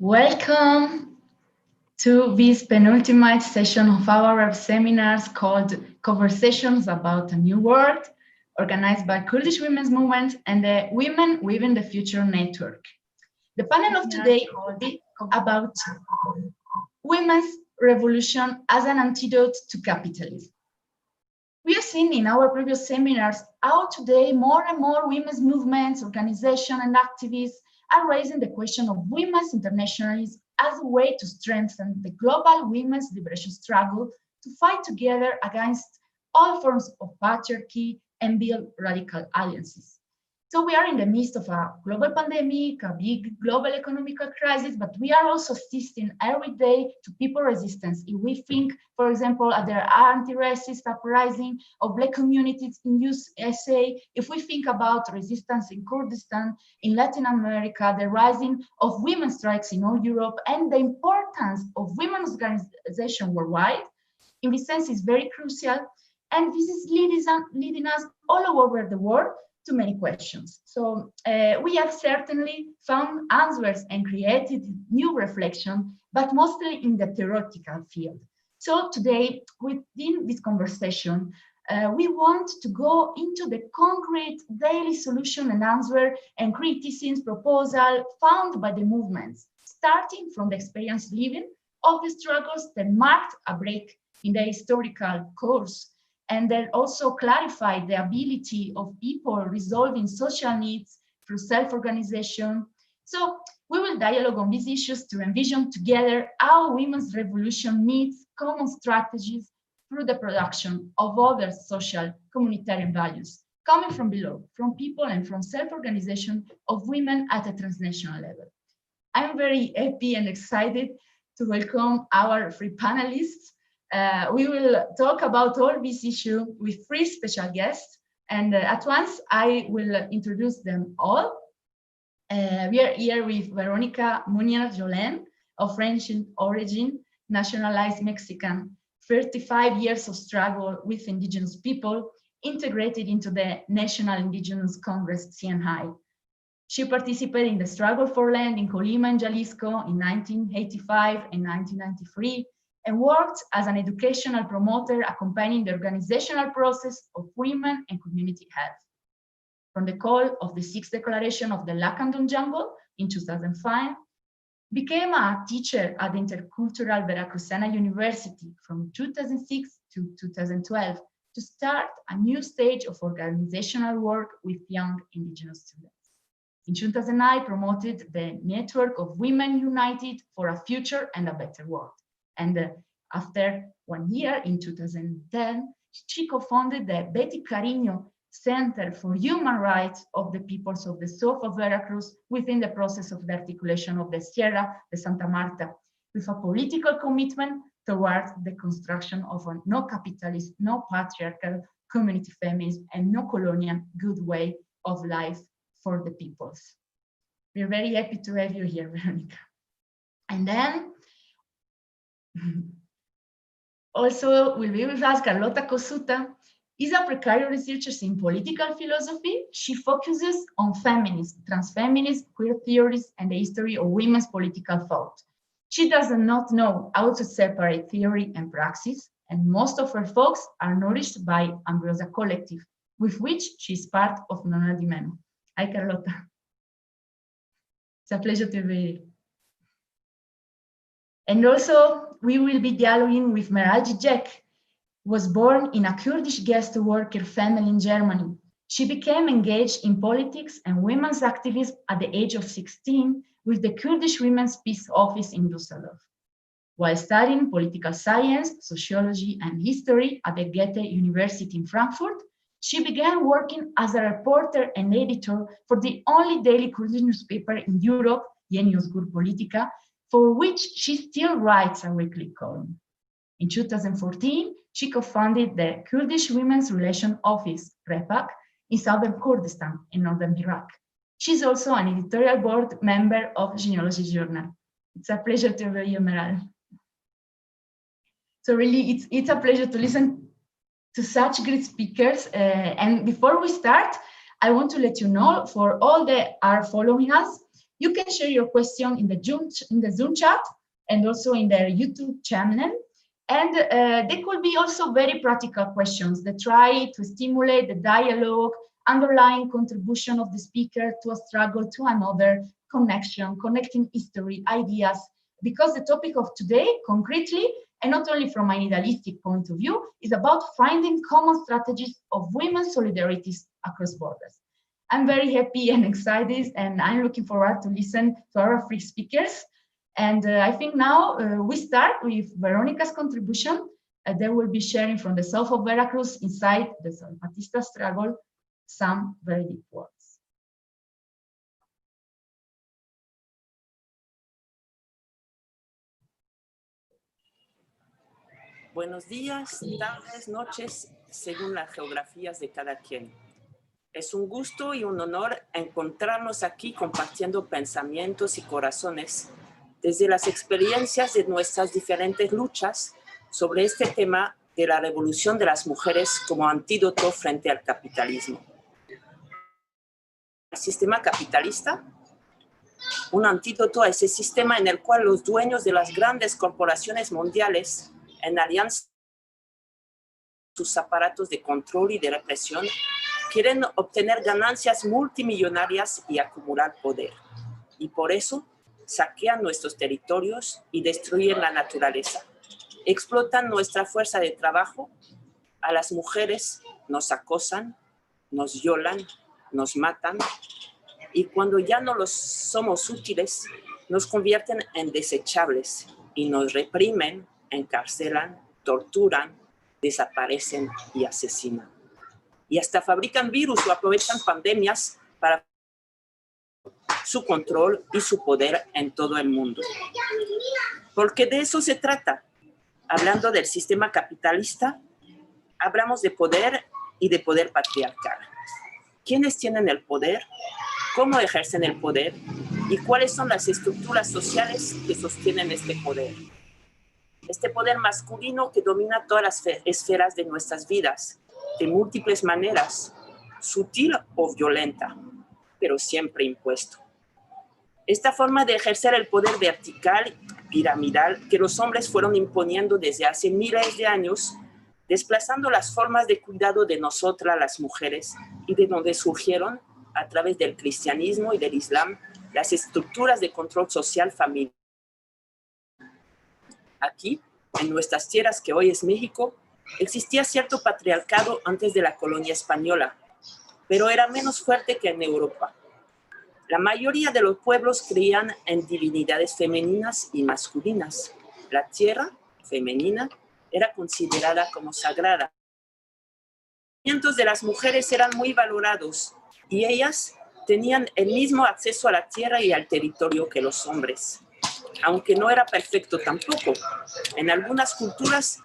Welcome to this penultimate session of our seminars called Conversations About a New World, organized by Kurdish Women's Movement and the Women Within the Future Network. The panel of today will be about women's revolution as an antidote to capitalism. We have seen in our previous seminars how today more and more women's movements, organizations, and activists are raising the question of women's internationalism as a way to strengthen the global women's liberation struggle to fight together against all forms of patriarchy and build radical alliances. So we are in the midst of a global pandemic, a big global economic crisis, but we are also assisting every day to people resistance. If we think, for example, at the anti-racist uprising of Black communities in USA, if we think about resistance in Kurdistan, in Latin America, the rising of women's strikes in all Europe, and the importance of women's organization worldwide, in this sense is very crucial. And this is leading us all over the world to many questions. So we have certainly found answers and created new reflection, but mostly in the theoretical field. So today, within this conversation, we want to go into the concrete daily solution and answer and criticisms proposal found by the movements, starting from the experience living of the struggles that marked a break in the historical course, and then also clarify the ability of people resolving social needs through self-organization. So we will dialogue on these issues to envision together how women's revolution meets common strategies through the production of other social communitarian values, coming from below, from people and from self-organization of women at a transnational level. I'm very happy and excited to welcome our three panelists. We will talk about all this issue with three special guests, and at once I will introduce them all. We are here with Veronica Muñoz-Jolén, of French origin, nationalized Mexican, 35 years of struggle with indigenous people, integrated into the National Indigenous Congress, CNI. She participated in the struggle for land in Colima and Jalisco in 1985 and 1993, and worked as an educational promoter accompanying the organizational process of women and community health. From the call of the 6th Declaration of the Lacandon Jungle in 2005, became a teacher at the Intercultural Veracruzana University from 2006 to 2012 to start a new stage of organizational work with young indigenous students. In 2009, promoted the network of Women United for a Future and a Better World. And after 1 year, in 2010, she co-founded the Betty Cariño Center for Human Rights of the Peoples of the South of Veracruz within the process of the articulation of the Sierra de Santa Marta, with a political commitment towards the construction of a no capitalist, no patriarchal, community feminist, and no colonial good way of life for the peoples. We're very happy to have you here, Veronica. And then, also will be with us Carlotta Cosuta, is a precarious researcher in political philosophy. She focuses on feminism, transfeminism, queer theories, and the history of women's political thought. She does not know how to separate theory and praxis, and most of her folks are nourished by Ambrosia Collective, with which she is part of Nona Di Meno. Hi, Carlotta. It's a pleasure to be here. And also, we will be dialoguing with Meral, was born in a Kurdish guest worker family in Germany. She became engaged in politics and women's activism at the age of 16 with the Kurdish Women's Peace Office in Düsseldorf. While studying political science, sociology, and history at the Goethe University in Frankfurt, she began working as a reporter and editor for the only daily Kurdish newspaper in Europe, Yeni Özgür Politika, for which she still writes a weekly column. In 2014, she co-founded the Kurdish Women's Relations Office, REPAC, in southern Kurdistan in northern Iraq. She's also an editorial board member of Genealogy Journal. It's a pleasure to have you, Meral. So really, it's a pleasure to listen to such great speakers. And before we start, I want to let you know, for all that are following us, You can share your question in the Zoom chat and also in their YouTube channel. And they could be also very practical questions that try to stimulate the dialogue, underlying contribution of the speaker to a struggle to another, connecting history, ideas, because the topic of today, concretely, and not only from an idealistic point of view, is about finding common strategies of women's solidarities across borders. I'm very happy and excited, and I'm looking forward to listen to our three speakers. And I think now we start with Veronica's contribution. They will be sharing from the south of Veracruz inside the Zapatista struggle some very deep words. Buenos días, tardes, noches, según las geografías de cada quien. Es un gusto y un honor encontrarnos aquí compartiendo pensamientos y corazones desde las experiencias de nuestras diferentes luchas sobre este tema de la revolución de las mujeres como antídoto frente al capitalismo. El sistema capitalista, un antídoto a ese sistema en el cual los dueños de las grandes corporaciones mundiales, en alianza con sus aparatos de control y de represión, quieren obtener ganancias multimillonarias y acumular poder. Y por eso saquean nuestros territorios y destruyen la naturaleza. Explotan nuestra fuerza de trabajo, a las mujeres nos acosan, nos violan, nos matan, y cuando ya no los somos útiles, nos convierten en desechables y nos reprimen, encarcelan, torturan, desaparecen y asesinan. Y hasta fabrican virus o aprovechan pandemias para su control y su poder en todo el mundo. Porque de eso se trata. Hablando del sistema capitalista, hablamos de poder y de poder patriarcal. ¿Quiénes tienen el poder? ¿Cómo ejercen el poder? ¿Y cuáles son las estructuras sociales que sostienen este poder? Este poder masculino que domina todas las esferas de nuestras vidas, de múltiples maneras, sutil o violenta, pero siempre impuesto. Esta forma de ejercer el poder vertical, piramidal, que los hombres fueron imponiendo desde hace miles de años, desplazando las formas de cuidado de nosotras las mujeres y de donde surgieron, a través del cristianismo y del islam, las estructuras de control social familiar. Aquí, en nuestras tierras que hoy es México, existía cierto patriarcado antes de la colonia española, pero era menos fuerte que en Europa. La mayoría de los pueblos creían en divinidades femeninas y masculinas. La tierra femenina era considerada como sagrada. Los movimientos de las mujeres eran muy valorados y ellas tenían el mismo acceso a la tierra y al territorio que los hombres, aunque no era perfecto tampoco. En algunas culturas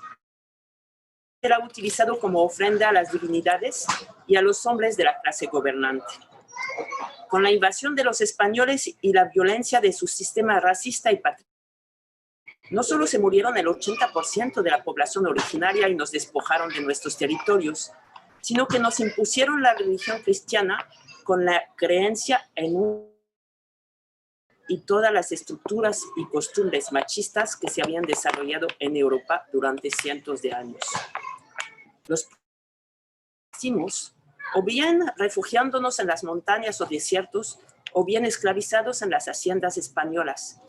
era utilizado como ofrenda a las divinidades y a los hombres de la clase gobernante. Con la invasión de los españoles y la violencia de su sistema racista y patriarcal, no solo se murieron el 80% de la población originaria y nos despojaron de nuestros territorios, sino que nos impusieron la religión cristiana con la creencia en y todas las estructuras y costumbres machistas que se habían desarrollado en Europa durante cientos de años. Los hicimos o bien refugiándonos en las montañas o desiertos, o bien esclavizados en las haciendas españolas,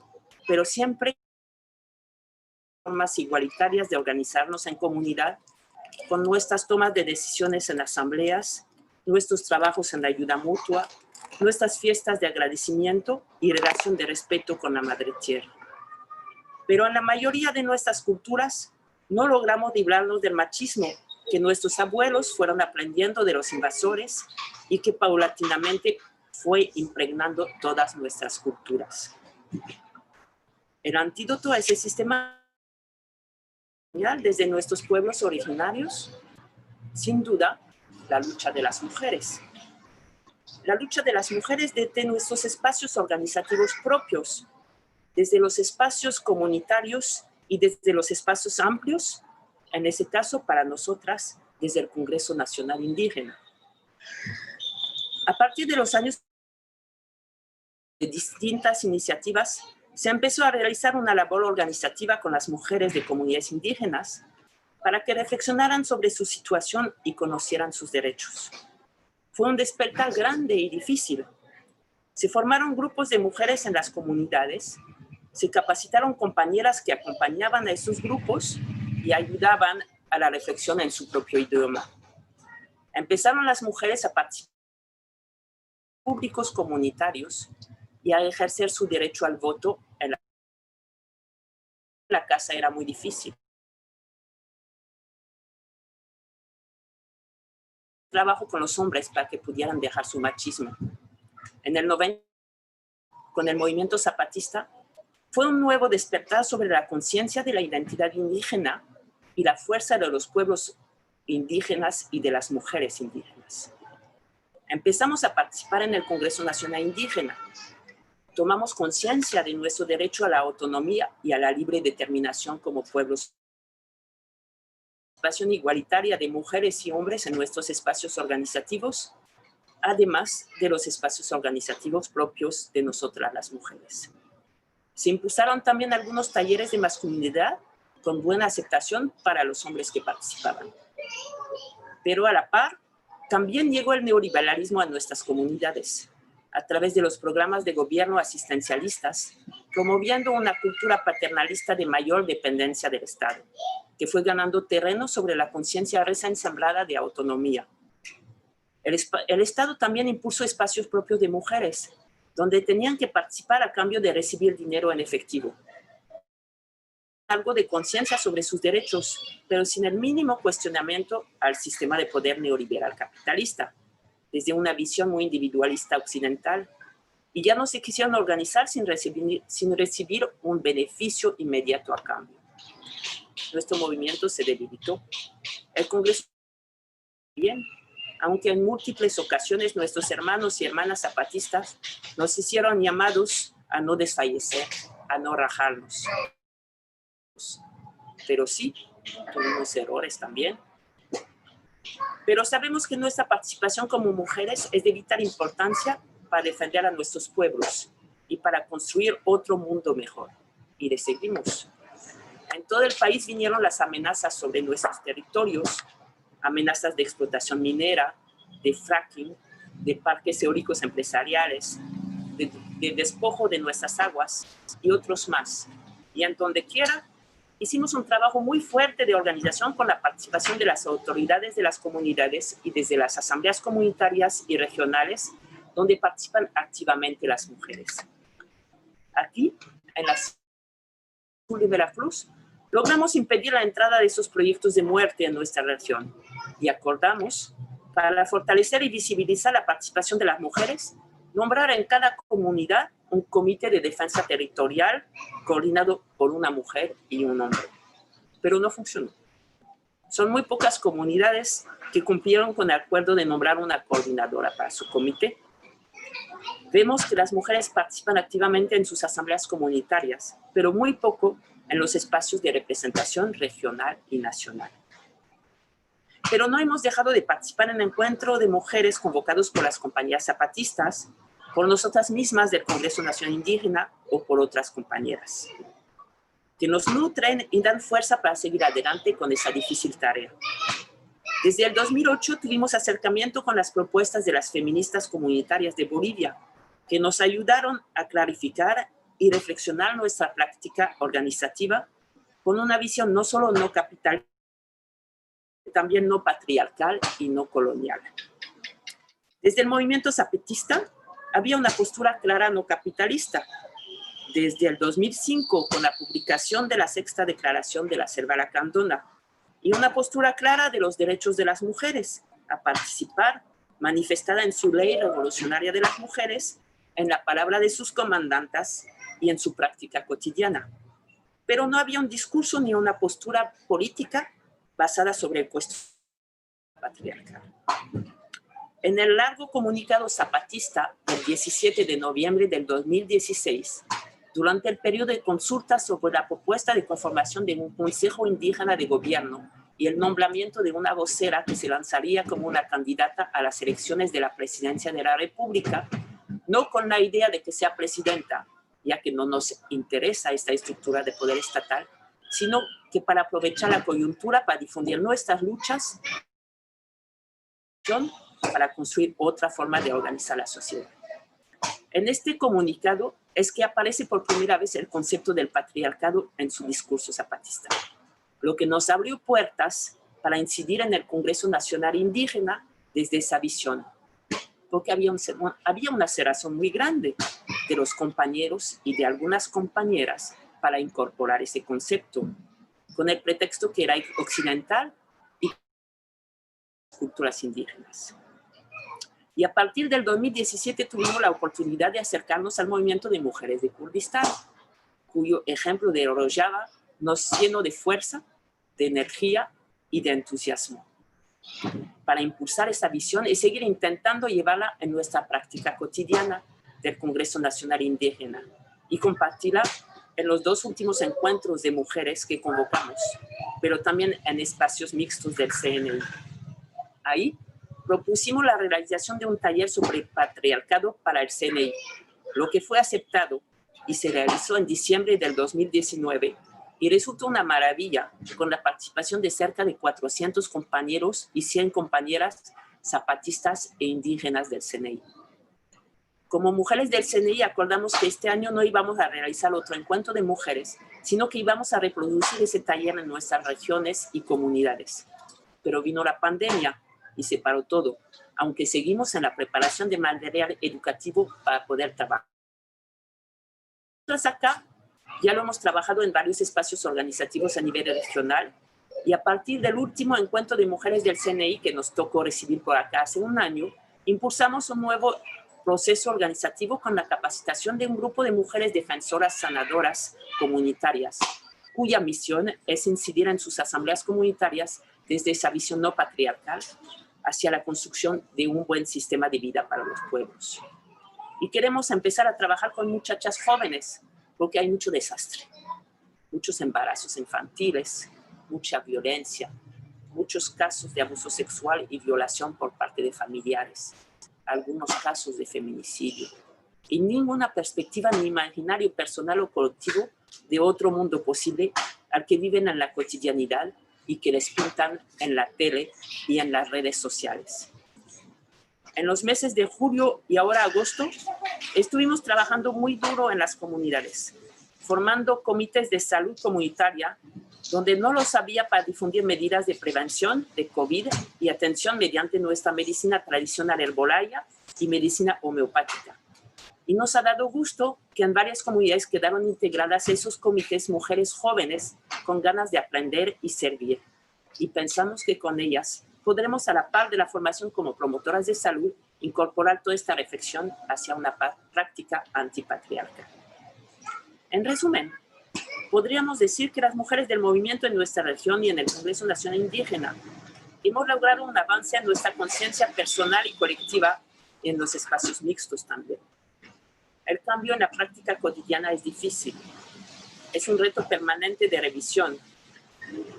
pero siempre formas igualitarias de organizarnos en comunidad, con nuestras tomas de decisiones en asambleas, nuestros trabajos en la ayuda mutua, nuestras fiestas de agradecimiento y relación de respeto con la Madre Tierra. Pero en la mayoría de nuestras culturas no logramos librarnos del machismo que nuestros abuelos fueron aprendiendo de los invasores y que paulatinamente fue impregnando todas nuestras culturas. El antídoto a ese sistema desde nuestros pueblos originarios, sin duda, la lucha de las mujeres. La lucha de las mujeres desde nuestros espacios organizativos propios, desde los espacios comunitarios y desde los espacios amplios, en ese caso para nosotras, desde el Congreso Nacional Indígena. A partir de los años de distintas iniciativas, se empezó a realizar una labor organizativa con las mujeres de comunidades indígenas para que reflexionaran sobre su situación y conocieran sus derechos. Fue un despertar grande y difícil. Se formaron grupos de mujeres en las comunidades, se capacitaron compañeras que acompañaban a esos grupos y ayudaban a la reflexión en su propio idioma. Empezaron las mujeres a participar en públicos comunitarios y a ejercer su derecho al voto en la casa era muy difícil. Trabajo con los hombres para que pudieran dejar su machismo. En el 90, con el movimiento zapatista, fue un nuevo despertar sobre la conciencia de la identidad indígena y la fuerza de los pueblos indígenas y de las mujeres indígenas. Empezamos a participar en el Congreso Nacional Indígena. Tomamos conciencia de nuestro derecho a la autonomía y a la libre determinación como pueblos. Participación igualitaria de mujeres y hombres en nuestros espacios organizativos, además de los espacios organizativos propios de nosotras las mujeres. Se impulsaron también algunos talleres de masculinidad con buena aceptación para los hombres que participaban. Pero a la par, también llegó el neoliberalismo a nuestras comunidades, a través de los programas de gobierno asistencialistas, promoviendo una cultura paternalista de mayor dependencia del Estado, que fue ganando terreno sobre la conciencia recién sembrada de autonomía. El Estado también impulsó espacios propios de mujeres, donde tenían que participar a cambio de recibir dinero en efectivo. Algo de conciencia sobre sus derechos, pero sin el mínimo cuestionamiento al sistema de poder neoliberal capitalista, desde una visión muy individualista occidental, y ya no se quisieron organizar sin recibir un beneficio inmediato a cambio. Nuestro movimiento se debilitó. El Congreso bien, aunque en múltiples ocasiones nuestros hermanos y hermanas zapatistas nos hicieron llamados a no desfallecer, a no rajarnos. Pero sí, tuvimos errores también. Pero sabemos que nuestra participación como mujeres es de vital importancia para defender a nuestros pueblos y para construir otro mundo mejor. Y le seguimos. En todo el país vinieron las amenazas sobre nuestros territorios, amenazas de explotación minera, de fracking, de parques eólicos empresariales, de despojo de nuestras aguas y otros más. Y en donde quiera, hicimos un trabajo muy fuerte de organización con la participación de las autoridades de las comunidades y desde las asambleas comunitarias y regionales, donde participan activamente las mujeres. Aquí, en la sur de Veracruz, logramos impedir la entrada de esos proyectos de muerte en nuestra región y acordamos, para fortalecer y visibilizar la participación de las mujeres, nombrar en cada comunidad un comité de defensa territorial coordinado por una mujer y un hombre. Pero no funcionó. Son muy pocas comunidades que cumplieron con el acuerdo de nombrar una coordinadora para su comité. Vemos que las mujeres participan activamente en sus asambleas comunitarias, pero muy poco en los espacios de representación regional y nacional. Pero no hemos dejado de participar en el encuentro de mujeres convocados por las compañías zapatistas, por nosotras mismas del Congreso Nacional Indígena o por otras compañeras, que nos nutren y dan fuerza para seguir adelante con esa difícil tarea. Desde el 2008 tuvimos acercamiento con las propuestas de las feministas comunitarias de Bolivia, que nos ayudaron a clarificar y reflexionar nuestra práctica organizativa con una visión no solo no capitalista, también no patriarcal y no colonial. Desde el movimiento zapatista había una postura clara no capitalista. Desde el 2005, con la publicación de la Sexta Declaración de la Selva Lacandona, y una postura clara de los derechos de las mujeres a participar, manifestada en su ley revolucionaria de las mujeres, en la palabra de sus comandantas y en su práctica cotidiana. Pero no había un discurso ni una postura política basada sobre el cuestión patriarcal. En el largo comunicado zapatista del 17 de noviembre del 2016, durante el periodo de consulta sobre la propuesta de conformación de un Consejo Indígena de Gobierno y el nombramiento de una vocera que se lanzaría como una candidata a las elecciones de la presidencia de la República, no con la idea de que sea presidenta, ya que no nos interesa esta estructura de poder estatal, sino que para aprovechar la coyuntura para difundir nuestras luchas para construir otra forma de organizar la sociedad. En este comunicado es que aparece por primera vez el concepto del patriarcado en su discurso zapatista, lo que nos abrió puertas para incidir en el Congreso Nacional Indígena desde esa visión, porque había una cerrazón muy grande de los compañeros y de algunas compañeras para incorporar ese concepto, con el pretexto que era occidental y culturas indígenas. Y a partir del 2017 tuvimos la oportunidad de acercarnos al movimiento de mujeres de Kurdistán, cuyo ejemplo de Rojava nos llenó de fuerza, de energía y de entusiasmo para impulsar esa visión y seguir intentando llevarla en nuestra práctica cotidiana del Congreso Nacional Indígena y compartirla en los 2 últimos encuentros de mujeres que convocamos, pero también en espacios mixtos del CNI. Ahí propusimos la realización de un taller sobre patriarcado para el CNI, lo que fue aceptado y se realizó en diciembre del 2019 y resultó una maravilla con la participación de cerca de 400 compañeros y 100 compañeras zapatistas e indígenas del CNI. Como mujeres del CNI acordamos que este año no íbamos a realizar otro encuentro de mujeres, sino que íbamos a reproducir ese taller en nuestras regiones y comunidades. Pero vino la pandemia y se paró todo, aunque seguimos en la preparación de material educativo para poder trabajar. Nosotros acá ya lo hemos trabajado en varios espacios organizativos a nivel regional y a partir del último encuentro de mujeres del CNI que nos tocó recibir por acá hace un año, impulsamos un nuevo proceso organizativo con la capacitación de un grupo de mujeres defensoras sanadoras comunitarias, cuya misión es incidir en sus asambleas comunitarias desde esa visión no patriarcal hacia la construcción de un buen sistema de vida para los pueblos. Y queremos empezar a trabajar con muchachas jóvenes, porque hay mucho desastre, muchos embarazos infantiles, mucha violencia, muchos casos de abuso sexual y violación por parte de familiares, algunos casos de feminicidio, y ninguna perspectiva ni imaginario personal o colectivo de otro mundo posible al que viven en la cotidianidad y que les pintan en la tele y en las redes sociales. En los meses de julio y ahora agosto, estuvimos trabajando muy duro en las comunidades, formando comités de salud comunitaria, donde no los había para difundir medidas de prevención de COVID y atención mediante nuestra medicina tradicional herbolaria y medicina homeopática. Y nos ha dado gusto que en varias comunidades quedaron integradas esos comités mujeres jóvenes con ganas de aprender y servir. Y pensamos que con ellas podremos, a la par de la formación como promotoras de salud, incorporar toda esta reflexión hacia una práctica antipatriarcal. En resumen, podríamos decir que las mujeres del movimiento en nuestra región y en el Congreso Nacional Indígena hemos logrado un avance en nuestra conciencia personal y colectiva y en los espacios mixtos también. El cambio en la práctica cotidiana es difícil. Es un reto permanente de revisión.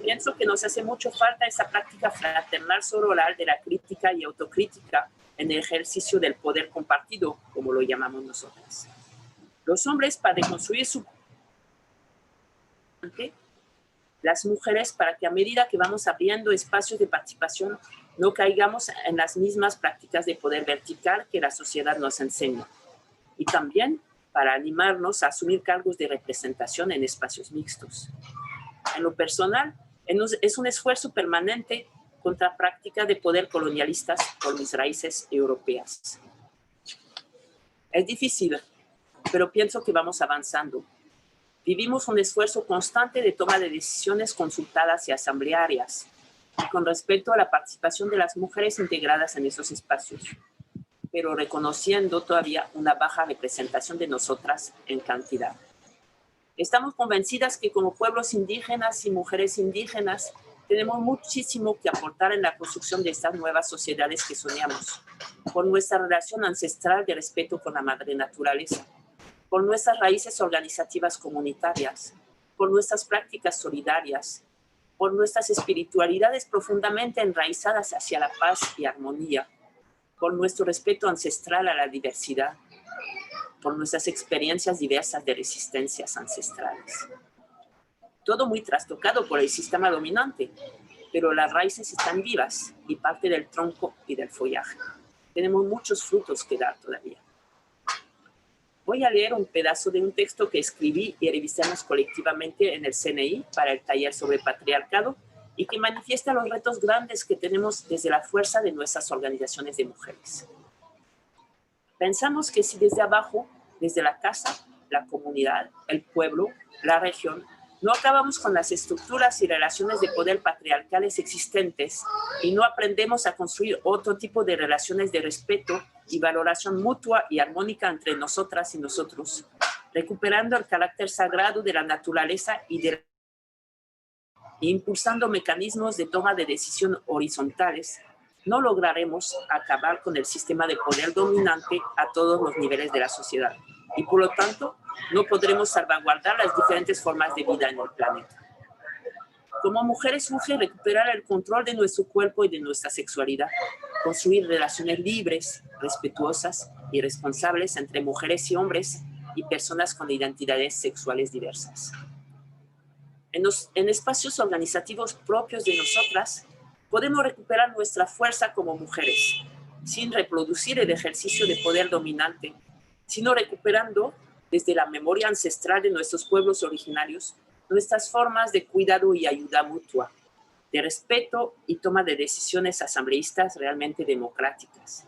Pienso que nos hace mucho falta esa práctica fraternal sororal de la crítica y autocrítica en el ejercicio del poder compartido, como lo llamamos nosotras. Los hombres para reconstruir su... Las mujeres para que a medida que vamos abriendo espacios de participación no caigamos en las mismas prácticas de poder vertical que la sociedad nos enseña. Y también para animarnos a asumir cargos de representación en espacios mixtos. En lo personal, es un esfuerzo permanente contra prácticas de poder colonialistas por mis raíces europeas. Es difícil, pero pienso que vamos avanzando. Vivimos un esfuerzo constante de toma de decisiones consultadas y asamblearias, y con respecto a la participación de las mujeres integradas en esos espacios, pero reconociendo todavía una baja representación de nosotras en cantidad. Estamos convencidas que como pueblos indígenas y mujeres indígenas tenemos muchísimo que aportar en la construcción de estas nuevas sociedades que soñamos, por nuestra relación ancestral de respeto con la madre naturaleza, por nuestras raíces organizativas comunitarias, por nuestras prácticas solidarias, por nuestras espiritualidades profundamente enraizadas hacia la paz y armonía, por nuestro respeto ancestral a la diversidad por nuestras experiencias diversas de resistencias ancestrales. Todo muy trastocado por el sistema dominante, pero las raíces están vivas y parte del tronco y del follaje. Tenemos muchos frutos que dar todavía. Voy a leer un pedazo de un texto que escribí y revisamos colectivamente en el CNI para el taller sobre patriarcado y que manifiesta los retos grandes que tenemos desde la fuerza de nuestras organizaciones de mujeres. Pensamos que si desde abajo, desde la casa, la comunidad, el pueblo, la región, no acabamos con las estructuras y relaciones de poder patriarcales existentes y no aprendemos a construir otro tipo de relaciones de respeto y valoración mutua y armónica entre nosotras y nosotros, recuperando el carácter sagrado de la naturaleza e impulsando mecanismos de toma de decisión horizontales, no lograremos acabar con el sistema de poder dominante a todos los niveles de la sociedad y, por lo tanto, no podremos salvaguardar las diferentes formas de vida en el planeta. Como mujeres urge recuperar el control de nuestro cuerpo y de nuestra sexualidad, construir relaciones libres, respetuosas y responsables entre mujeres y hombres y personas con identidades sexuales diversas. En espacios organizativos propios de nosotras, podemos recuperar nuestra fuerza como mujeres, sin reproducir el ejercicio de poder dominante, sino recuperando, desde la memoria ancestral de nuestros pueblos originarios, nuestras formas de cuidado y ayuda mutua, de respeto y toma de decisiones asambleístas realmente democráticas.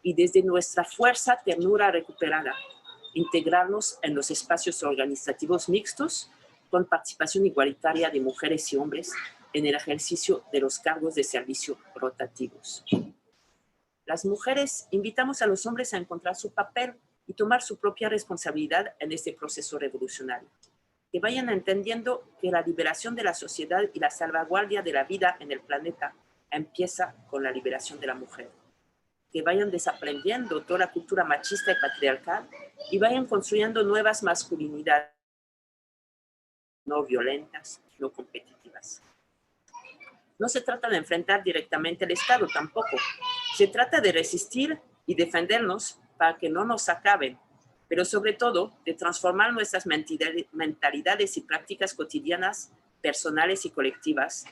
Y desde nuestra fuerza ternura recuperada, integrarnos en los espacios organizativos mixtos con participación igualitaria de mujeres y hombres en el ejercicio de los cargos de servicio rotativos. Las mujeres invitamos a los hombres a encontrar su papel y tomar su propia responsabilidad en este proceso revolucionario. Que vayan entendiendo que la liberación de la sociedad y la salvaguardia de la vida en el planeta empieza con la liberación de la mujer. Que vayan desaprendiendo toda la cultura machista y patriarcal y vayan construyendo nuevas masculinidades no violentas, no competitivas. No se trata de enfrentar directamente al Estado tampoco. Se trata de resistir y defendernos para que no nos acaben, pero sobre todo de transformar nuestras mentalidades y prácticas cotidianas, personales y colectivas,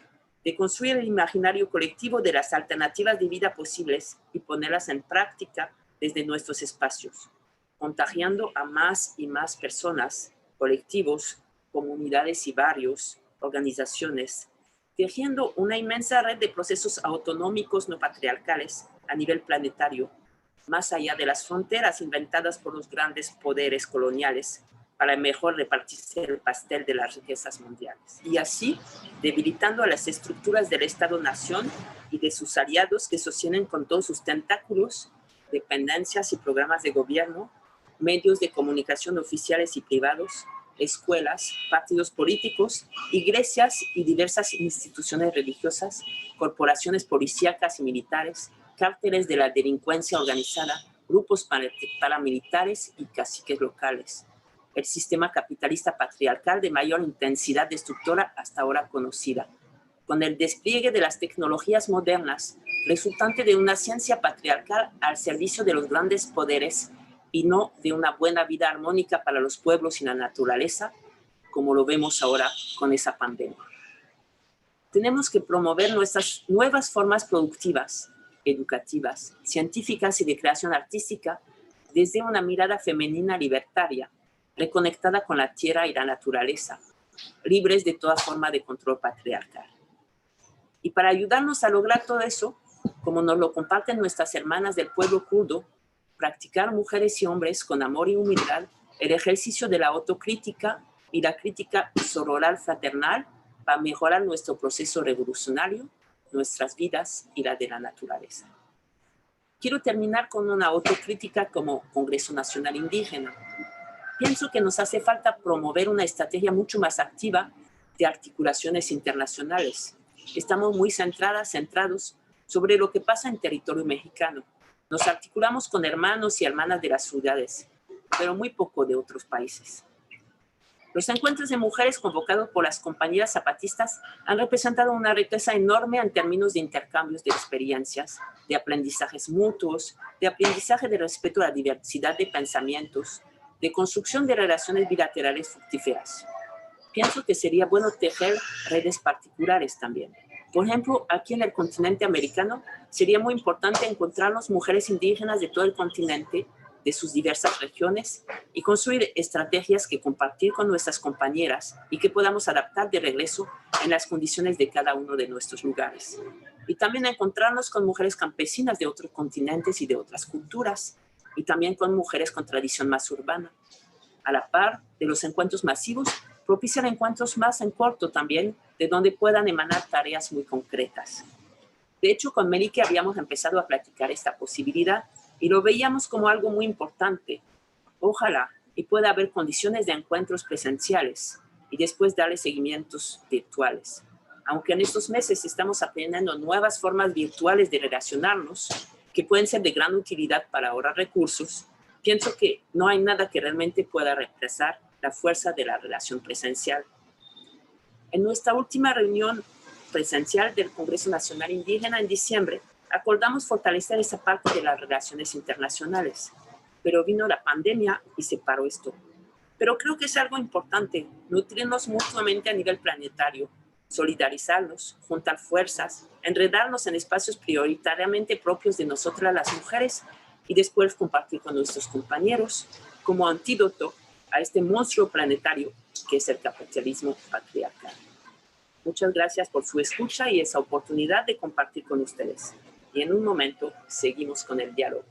de construir el imaginario colectivo de las alternativas de vida posibles y ponerlas en práctica desde nuestros espacios, contagiando a más y más personas, colectivos, comunidades y barrios, organizaciones, tejiendo una inmensa red de procesos autonómicos no patriarcales a nivel planetario, más allá de las fronteras inventadas por los grandes poderes coloniales para mejor repartirse el pastel de las riquezas mundiales. Y así, debilitando a las estructuras del Estado-Nación y de sus aliados que sostienen con todos sus tentáculos, dependencias y programas de gobierno, medios de comunicación oficiales y privados, escuelas, partidos políticos, iglesias y diversas instituciones religiosas, corporaciones policíacas y militares, cárteles de la delincuencia organizada, grupos paramilitares y caciques locales. El sistema capitalista patriarcal de mayor intensidad destructora hasta ahora conocida, con el despliegue de las tecnologías modernas, resultante de una ciencia patriarcal al servicio de los grandes poderes y no de una buena vida armónica para los pueblos y la naturaleza, como lo vemos ahora con esa pandemia. Tenemos que promover nuestras nuevas formas productivas, educativas, científicas y de creación artística desde una mirada femenina libertaria, reconectada con la tierra y la naturaleza, libres de toda forma de control patriarcal. Y para ayudarnos a lograr todo eso, como nos lo comparten nuestras hermanas del pueblo kurdo, practicar mujeres y hombres con amor y humildad el ejercicio de la autocrítica y la crítica sororal fraternal para mejorar nuestro proceso revolucionario, nuestras vidas y la de la naturaleza. Quiero terminar con una autocrítica como Congreso Nacional Indígena. Pienso que nos hace falta promover una estrategia mucho más activa de articulaciones internacionales. Estamos muy centrados sobre lo que pasa en territorio mexicano. Nos articulamos con hermanos y hermanas de las ciudades, pero muy poco de otros países. Los encuentros de mujeres convocados por las compañeras zapatistas han representado una riqueza enorme en términos de intercambios de experiencias, de aprendizajes mutuos, de aprendizaje de respeto a la diversidad de pensamientos, de construcción de relaciones bilaterales fructíferas. Pienso que sería bueno tejer redes particulares también. Por ejemplo, aquí en el continente americano sería muy importante encontrarnos mujeres indígenas de todo el continente, de sus diversas regiones, y construir estrategias que compartir con nuestras compañeras y que podamos adaptar de regreso en las condiciones de cada uno de nuestros lugares. Y también encontrarnos con mujeres campesinas de otros continentes y de otras culturas, y también con mujeres con tradición más urbana. A la par de los encuentros masivos, propiciar encuentros más en corto también, de donde puedan emanar tareas muy concretas. De hecho, con Melike habíamos empezado a platicar esta posibilidad y lo veíamos como algo muy importante. Ojalá y pueda haber condiciones de encuentros presenciales y después darle seguimientos virtuales. Aunque en estos meses estamos aprendiendo nuevas formas virtuales de relacionarnos que pueden ser de gran utilidad para ahorrar recursos, pienso que no hay nada que realmente pueda reemplazar la fuerza de la relación presencial. En nuestra última reunión presencial del Congreso Nacional Indígena en diciembre, acordamos fortalecer esa parte de las relaciones internacionales, pero vino la pandemia y separó esto. Pero creo que es algo importante, nutrirnos mutuamente a nivel planetario, solidarizarnos, juntar fuerzas, enredarnos en espacios prioritariamente propios de nosotras las mujeres y después compartir con nuestros compañeros como antídoto a este monstruo planetario que es el capitalismo patriarcal. Muchas gracias por su escucha y esa oportunidad de compartir con ustedes. Y en un momento seguimos con el diálogo.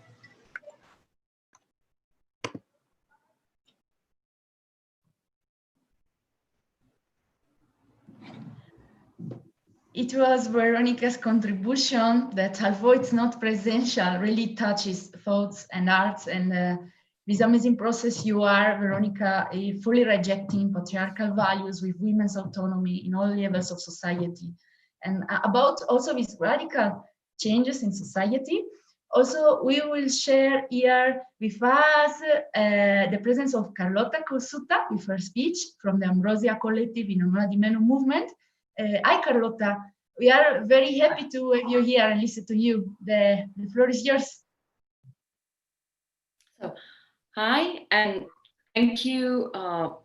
It was Veronica's contribution that, although it's not presential, really touches thoughts and arts. And this amazing process you are, Veronica, fully rejecting patriarchal values with women's autonomy in all levels of society. And about also these radical changes in society. Also, we will share here with us the presence of Carlotta Cosuta with her speech from the Ambrosia Collective in Honor di Meno movement. Hi, Carlotta. We are very happy to have you here and listen to you. The floor is yours. So, hi, and thank you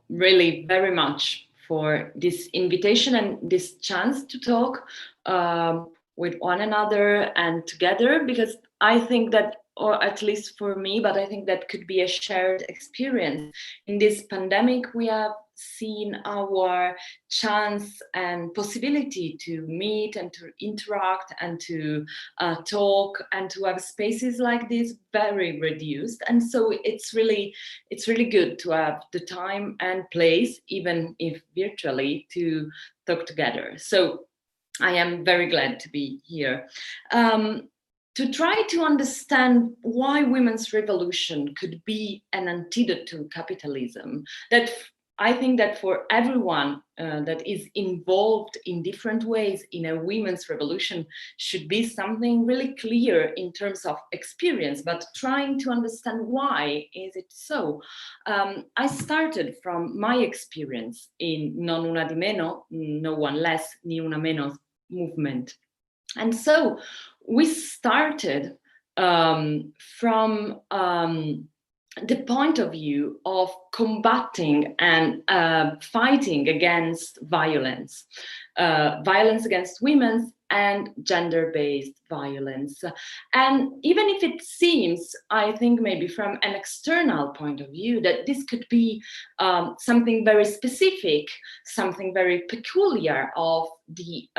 really very much for this invitation and this chance to talk with one another and together, because I think that, or at least for me, but I think that could be a shared experience. In this pandemic, we have seen our chance and possibility to meet and to interact and to talk and to have spaces like this very reduced. And so it's really good to have the time and place, even if virtually, to talk together. So I am very glad to be here. To try to understand why women's revolution could be an antidote to capitalism, that I think that for everyone that is involved in different ways in a women's revolution should be something really clear in terms of experience, but trying to understand why is it so. I started from my experience in Non Una di Meno, No One Less, Ni Una Menos movement. And so we started from the point of view of combating and fighting against violence, violence against women and gender-based violence. And even if it seems, I think maybe from an external point of view, that this could be something very specific, something very peculiar of the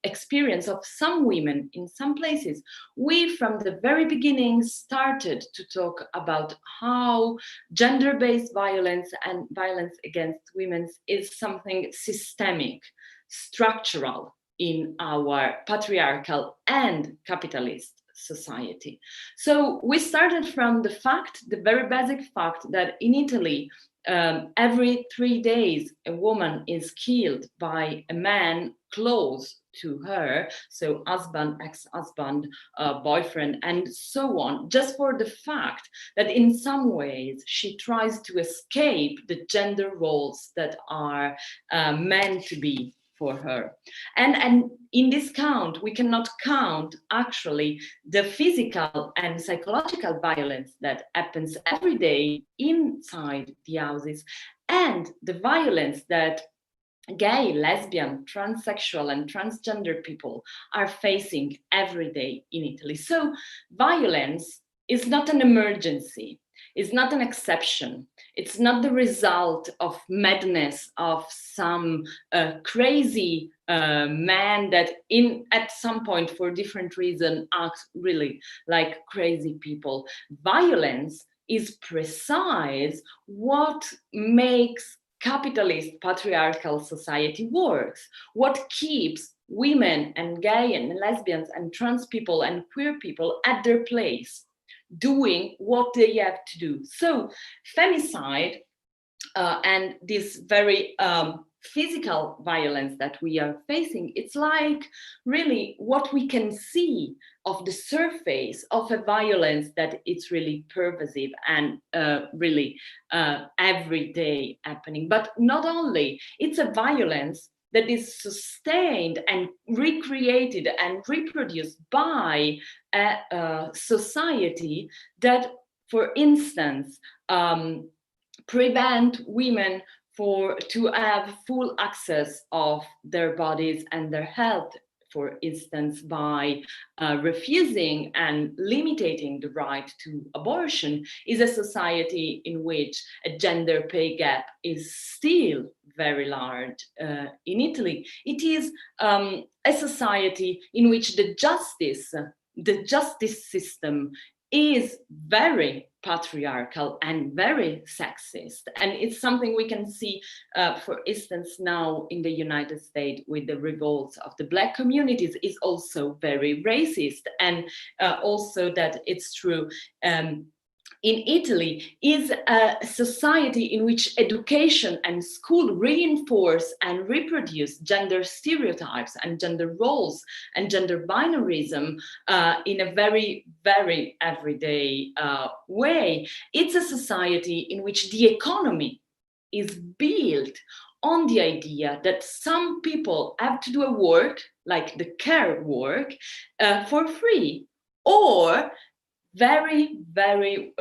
experience of some women in some places, we from the very beginning started to talk about how gender-based violence and violence against women is something systemic, structural in our patriarchal and capitalist society. So we started from the fact, the very basic fact, that in Italy, every 3 days, a woman is killed by a man close to her, so husband, ex-husband, boyfriend, and so on, just for the fact that in some ways she tries to escape the gender roles that are meant to be for her. And in this count, we cannot count actually the physical and psychological violence that happens every day inside the houses, and the violence that gay, lesbian, transsexual, and transgender people are facing every day in Italy. So violence is not an emergency. It's not an exception. It's not the result of madness of some crazy man that at some point for different reason acts really like crazy people. Violence is precise what makes capitalist patriarchal society works, what keeps women and gay and lesbians and trans people and queer people at their place, doing what they have to do. So femicide and this very physical violence that we are facing, it's like really what we can see of the surface of a violence that it's really pervasive and really every day happening. But not only, it's a violence that is sustained and recreated and reproduced by a society that, for instance, prevent women to have full access of their bodies and their health, for instance, by refusing and limiting the right to abortion, is a society in which a gender pay gap is still very large in Italy. It is a society in which the justice system is very patriarchal and very sexist. And it's something we can see, for instance, now in the United States with the revolts of the Black communities is also very racist. And also that it's true in Italy is a society in which education and school reinforce and reproduce gender stereotypes and gender roles and gender binarism in a very, very everyday way. It's a society in which the economy is built on the idea that some people have to do a work, like the care work, for free, or very, very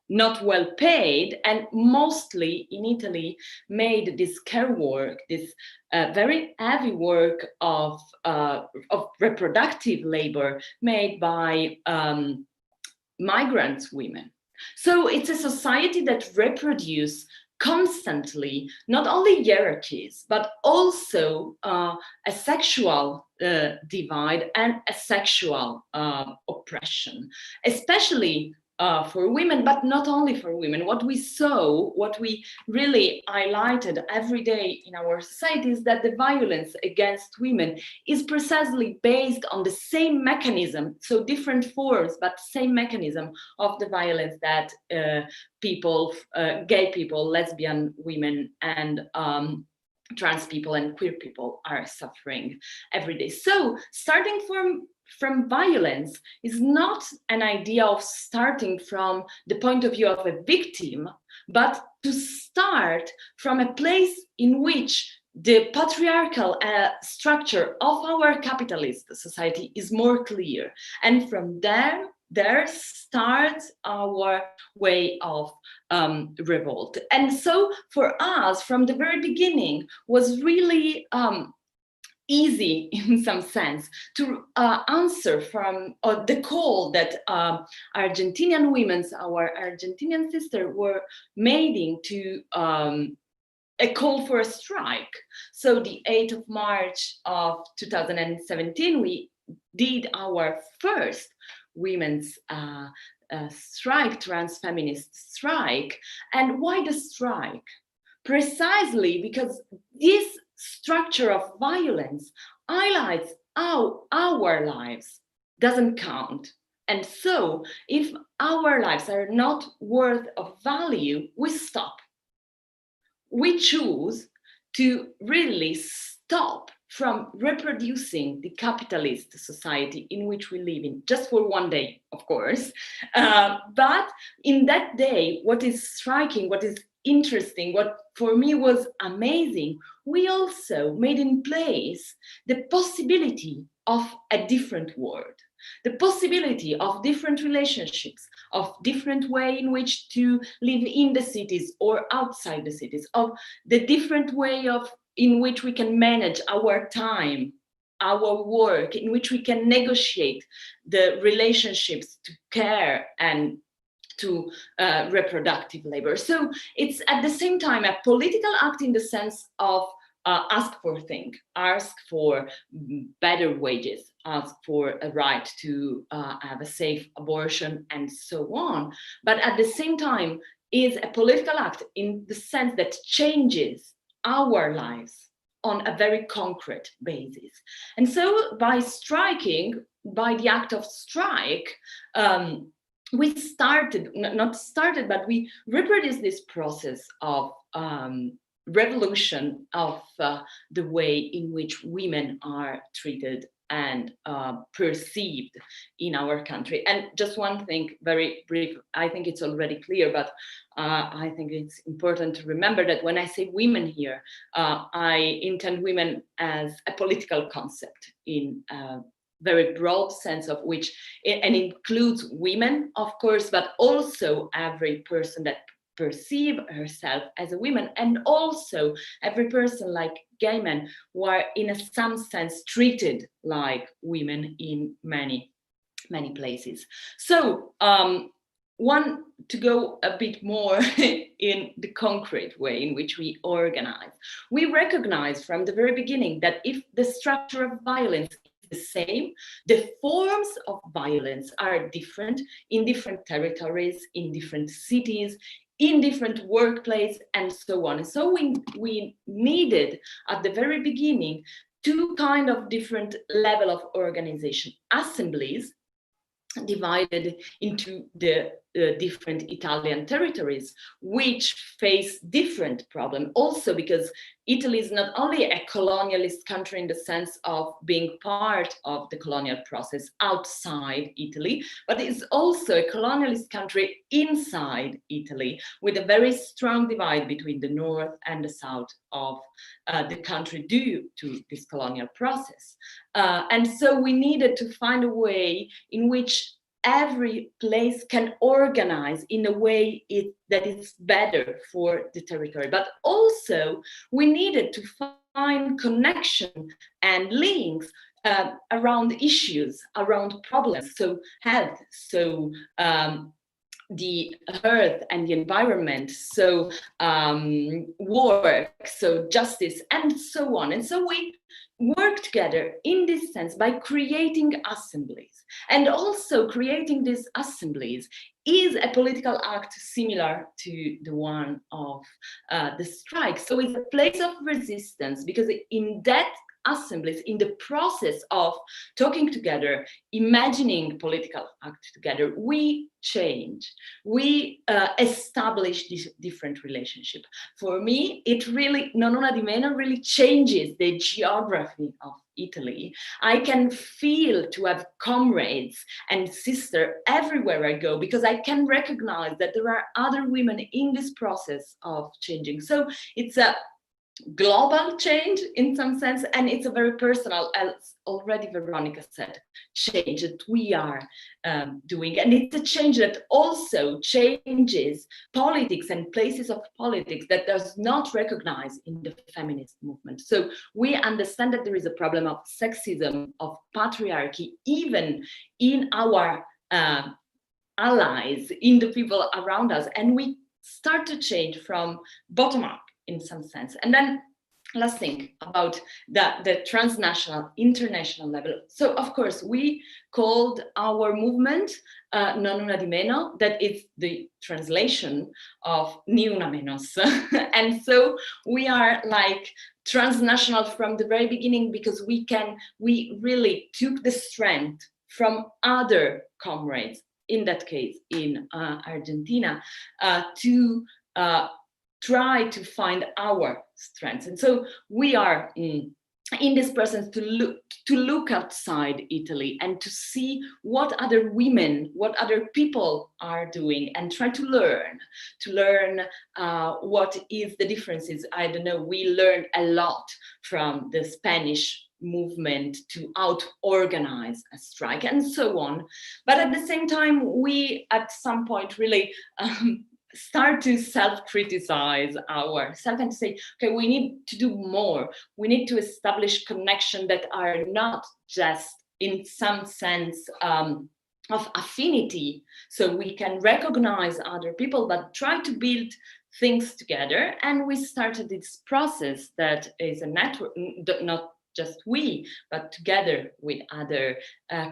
not well paid, and mostly in Italy made this care work, this very heavy work of reproductive labor made by migrant women. So it's a society that reproduces constantly not only hierarchies, but also a sexual divide and a sexual oppression, especially for women, but not only for women. What we saw, what we really highlighted every day in our society is that the violence against women is precisely based on the same mechanism, so different forms, but same mechanism of the violence that people, gay people, lesbian women, and trans people and queer people are suffering every day. So starting from violence is not an idea of starting from the point of view of a victim, but to start from a place in which the patriarchal structure of our capitalist society is more clear. And from there starts our way of revolt. And so for us, from the very beginning, was really easy in some sense to answer from the call that Argentinian women, our Argentinian sisters, were making to a call for a strike. So the 8th of March of 2017, we did our first women's strike, trans feminist strike. And why the strike? Precisely because this structure of violence highlights how our lives doesn't count. And so if our lives are not worth of value, we stop. We choose to really stop from reproducing the capitalist society in which we live in, just for one day, of course. But in that day, what is striking, what is interesting, what for me was amazing, we also made in place the possibility of a different world, the possibility of different relationships, of different way in which to live in the cities or outside the cities, of the different way in which we can manage our time, our work, in which we can negotiate the relationships to care and to reproductive labor. So it's at the same time a political act in the sense of ask for things, ask for better wages, ask for a right to have a safe abortion and so on. But at the same time is a political act in the sense that changes our lives on a very concrete basis. And so by striking, by the act of strike, we started, not started, but we reproduced this process of revolution of the way in which women are treated and perceived in our country. And just one thing, very brief, I think it's already clear, but I think it's important to remember that when I say women here, I intend women as a political concept in a very broad sense of which, and includes women, of course, but also every person that perceive herself as a woman, and also every person like gay men who are in some sense treated like women in many places. So one, to go a bit more in the concrete way in which we organize, we recognize from the very beginning that if the structure of violence the same, the forms of violence are different in different territories, in different cities, in different workplaces, and so on. And so we needed at the very beginning two kind of different level of organization: assemblies divided into the different Italian territories, which face different problems. Also because Italy is not only a colonialist country in the sense of being part of the colonial process outside Italy, but it's also a colonialist country inside Italy, with a very strong divide between the north and the south of the country due to this colonial process. And so we needed to find a way in which every place can organize in a way that is better for the territory. But also we needed to find connection and links around issues, around problems, so health, so the earth and the environment, so work, so justice, and so on. And so we work together in this sense by creating assemblies. And also creating these assemblies is a political act similar to the one of the strike. So it's a place of resistance, because in that assemblies, in the process of talking together, imagining political act together, we change, we establish this different relationship. For me, it really, Non Una di Meno really changes the geography of Italy. I can feel to have comrades and sisters everywhere I go, because I can recognize that there are other women in this process of changing. So it's a global change in some sense, and it's a very personal, as already Veronica said, change that we are doing. And it's a change that also changes politics and places of politics that does not recognize in the feminist movement. So we understand that there is a problem of sexism, of patriarchy, even in our allies, in the people around us, and we start to change from bottom up in some sense. And then last thing about the transnational, international level. So of course we called our movement Non Una di Meno, that is the translation of Ni Una Menos. And so we are like transnational from the very beginning, because we really took the strength from other comrades, in that case in Argentina, to try to find our strengths. And so we are in in this process to look outside Italy and to see what other women, what other people are doing, and try to learn what is the differences. I don't know, we learned a lot from the Spanish movement to out-organize a strike and so on. But at the same time, we at some point really start to self-criticize ourselves and say, okay, we need to do more. We need to establish connections that are not just in some sense of affinity, so we can recognize other people, but try to build things together. And we started this process that is a network, not just we, but together with other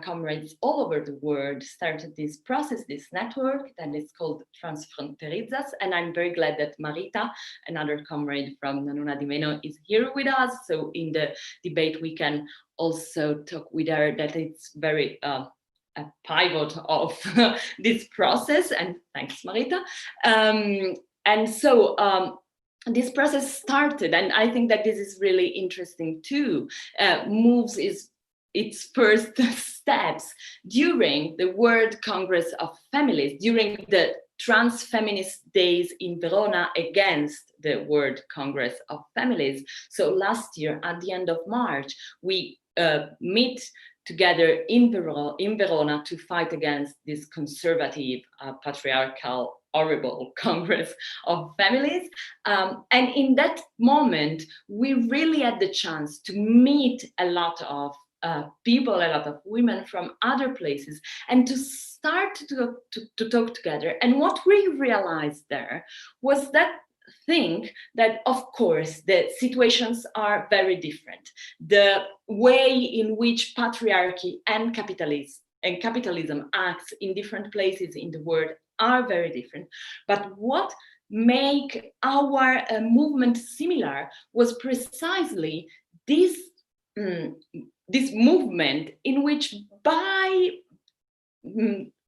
comrades all over the world, started this process, this network that is called Transfronterizas. And I'm very glad that Marita, another comrade from Nanuna di Meno, is here with us. So in the debate, we can also talk with her, that it's very a pivot of this process. And thanks, Marita. And so, this process started, and I think that this is really interesting too, moves its first steps during the World Congress of Families, during the Trans Feminist Days in Verona against the World Congress of Families. So last year, at the end of March, we meet together in Verona to fight against this conservative, patriarchal, horrible Congress of Families. And in that moment, we really had the chance to meet a lot of people, a lot of women from other places, and to start to talk together. And what we realized there was that of course, the situations are very different. The way in which patriarchy and capitalism acts in different places in the world are very different. But what make our movement similar was precisely this movement in which, by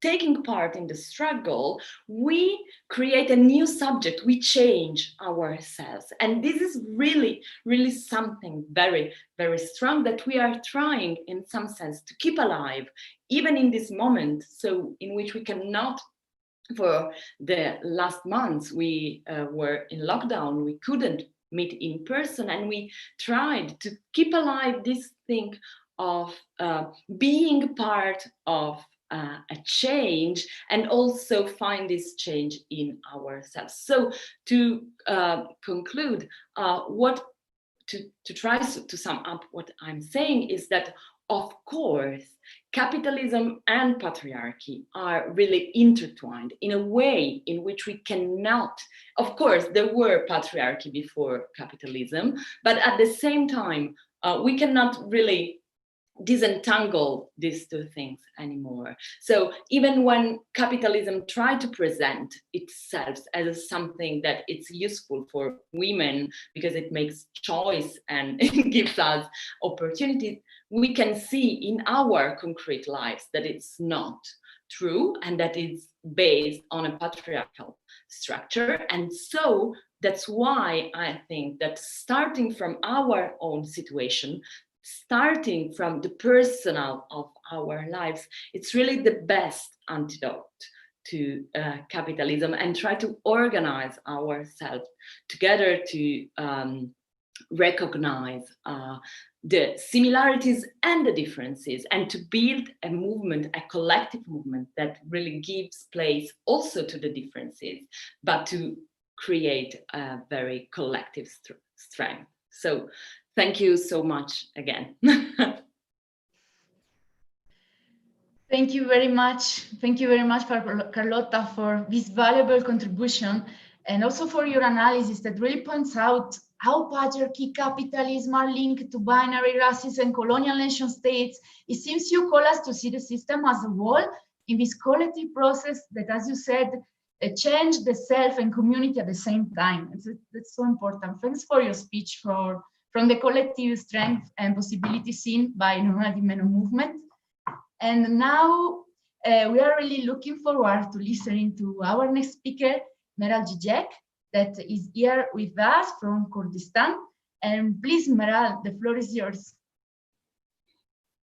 taking part in the struggle, we create a new subject, we change ourselves. And this is really, really something very, very strong that we are trying in some sense to keep alive, even in this moment, so in which we cannot. For the last months, we were in lockdown, we couldn't meet in person, and we tried to keep alive this thing of being part of a change, and also find this change in ourselves. So to conclude, to try to sum up what I'm saying is that, of course, capitalism and patriarchy are really intertwined in a way in which we cannot, of course, there were patriarchy before capitalism, but at the same time, we cannot really disentangle these two things anymore. So even when capitalism tried to present itself as something that it's useful for women because it makes choice and it gives us opportunities, we can see in our concrete lives that it's not true, and that it's based on a patriarchal structure. And so that's why I think that starting from our own situation, starting from the personal of our lives, it's really the best antidote to capitalism, and try to organize ourselves together to recognize the similarities and the differences, and to build a movement, a collective movement that really gives place also to the differences, but to create a very collective strength. So thank you so much again. Thank you very much. Thank you very much, Carlotta, for this valuable contribution, and also for your analysis that really points out how patriarchy, capitalism are linked to binary racism and colonial nation states. It seems you call us to see the system as a whole in this collective process that, as you said, change the self and community at the same time. That's so important. Thanks for your speech from the collective strength and possibility seen by Nanuna di Meno movement. And now we are really looking forward to listening to our next speaker, Meral, that is here with us from Kurdistan. And please, Meral, the floor is yours.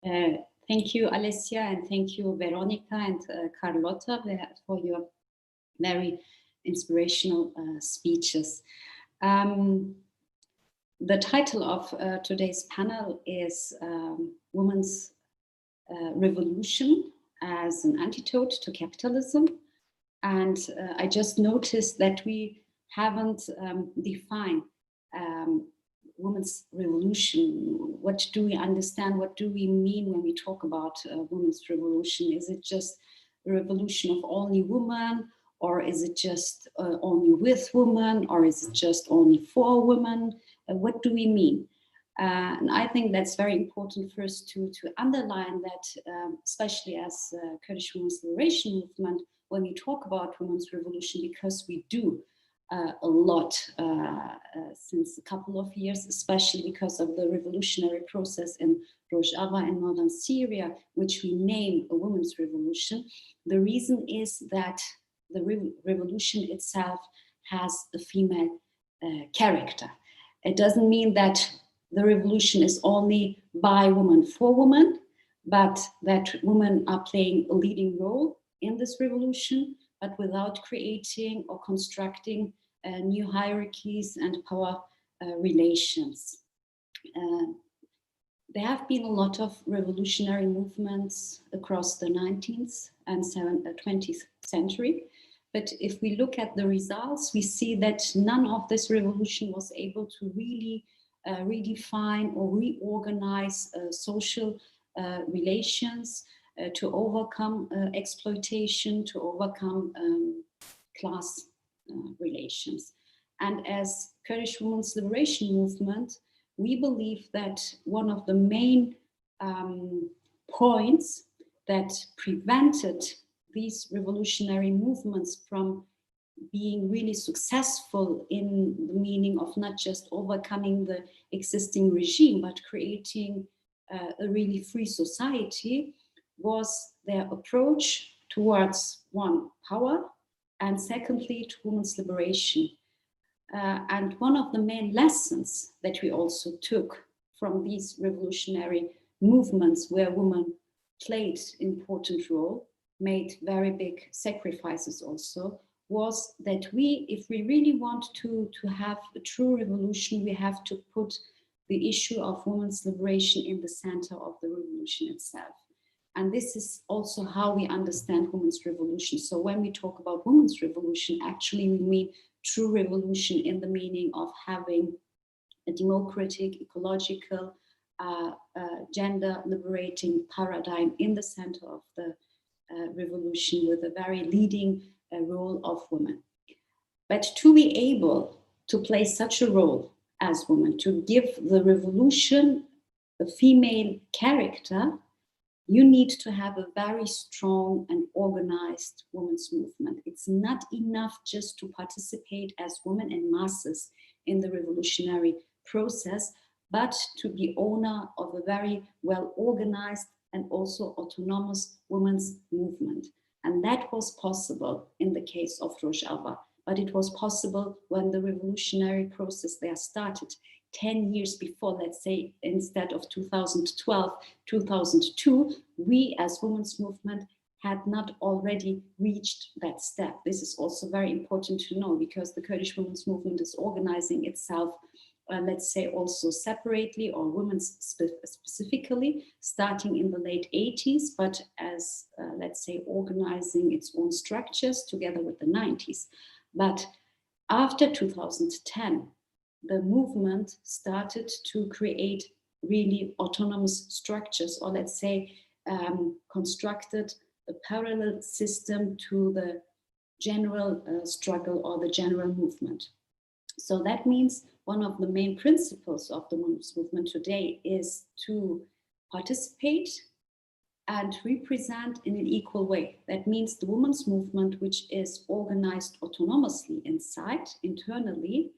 Thank you, Alessia, and thank you, Veronica and Carlotta, for your very inspirational speeches. The title of today's panel is Women's Revolution as an Antidote to Capitalism. And I just noticed that we haven't defined women's revolution. What do we understand? What do we mean when we talk about women's revolution? Is it just a revolution of only women? Or is it just only with women? Or is it just only for women? What do we mean? And I think that's very important first to underline that, especially as Kurdish Women's Liberation Movement, when we talk about women's revolution, because we do a lot since a couple of years, especially because of the revolutionary process in Rojava and northern Syria, which we name a women's revolution. The reason is that the revolution itself has a female character. It doesn't mean that the revolution is only by women for women, but that women are playing a leading role in this revolution, but without creating or constructing new hierarchies and power relations. There have been a lot of revolutionary movements across the 19th and 20th century. But if we look at the results, we see that none of this revolution was able to really redefine or reorganize social relations, to overcome exploitation, to overcome class relations. And as Kurdish Women's Liberation Movement, we believe that one of the main points that prevented these revolutionary movements from being really successful in the meaning of not just overcoming the existing regime, but creating a really free society, was their approach towards, one, power, and secondly, to women's liberation. And one of the main lessons that we also took from these revolutionary movements, where women played an important role, made very big sacrifices also, was that if we really want to have a true revolution, we have to put the issue of women's liberation in the center of the revolution itself. And this is also how we understand women's revolution. So when we talk about women's revolution, actually we mean true revolution in the meaning of having a democratic, ecological, gender liberating paradigm in the center of the revolution, with a very leading role of women. But to be able to play such a role as women, to give the revolution a female character, you need to have a very strong and organized women's movement. It's not enough just to participate as women in masses in the revolutionary process, but to be owner of a very well organized and also autonomous women's movement. And that was possible in the case of Rojava, but it was possible when the revolutionary process there started 10 years before, let's say, instead of 2012, 2002, we as women's movement had not already reached that step. This is also very important to know, because the Kurdish women's movement is organizing itself, let's say, also separately, or women specifically, starting in the late 80s, but as, let's say, organizing its own structures together with the 90s. But after 2010, the movement started to create really autonomous structures, or let's say constructed a parallel system to the general struggle or the general movement. So that means one of the main principles of the women's movement today is to participate and represent in an equal way. That means the women's movement, which is organized autonomously inside, internally,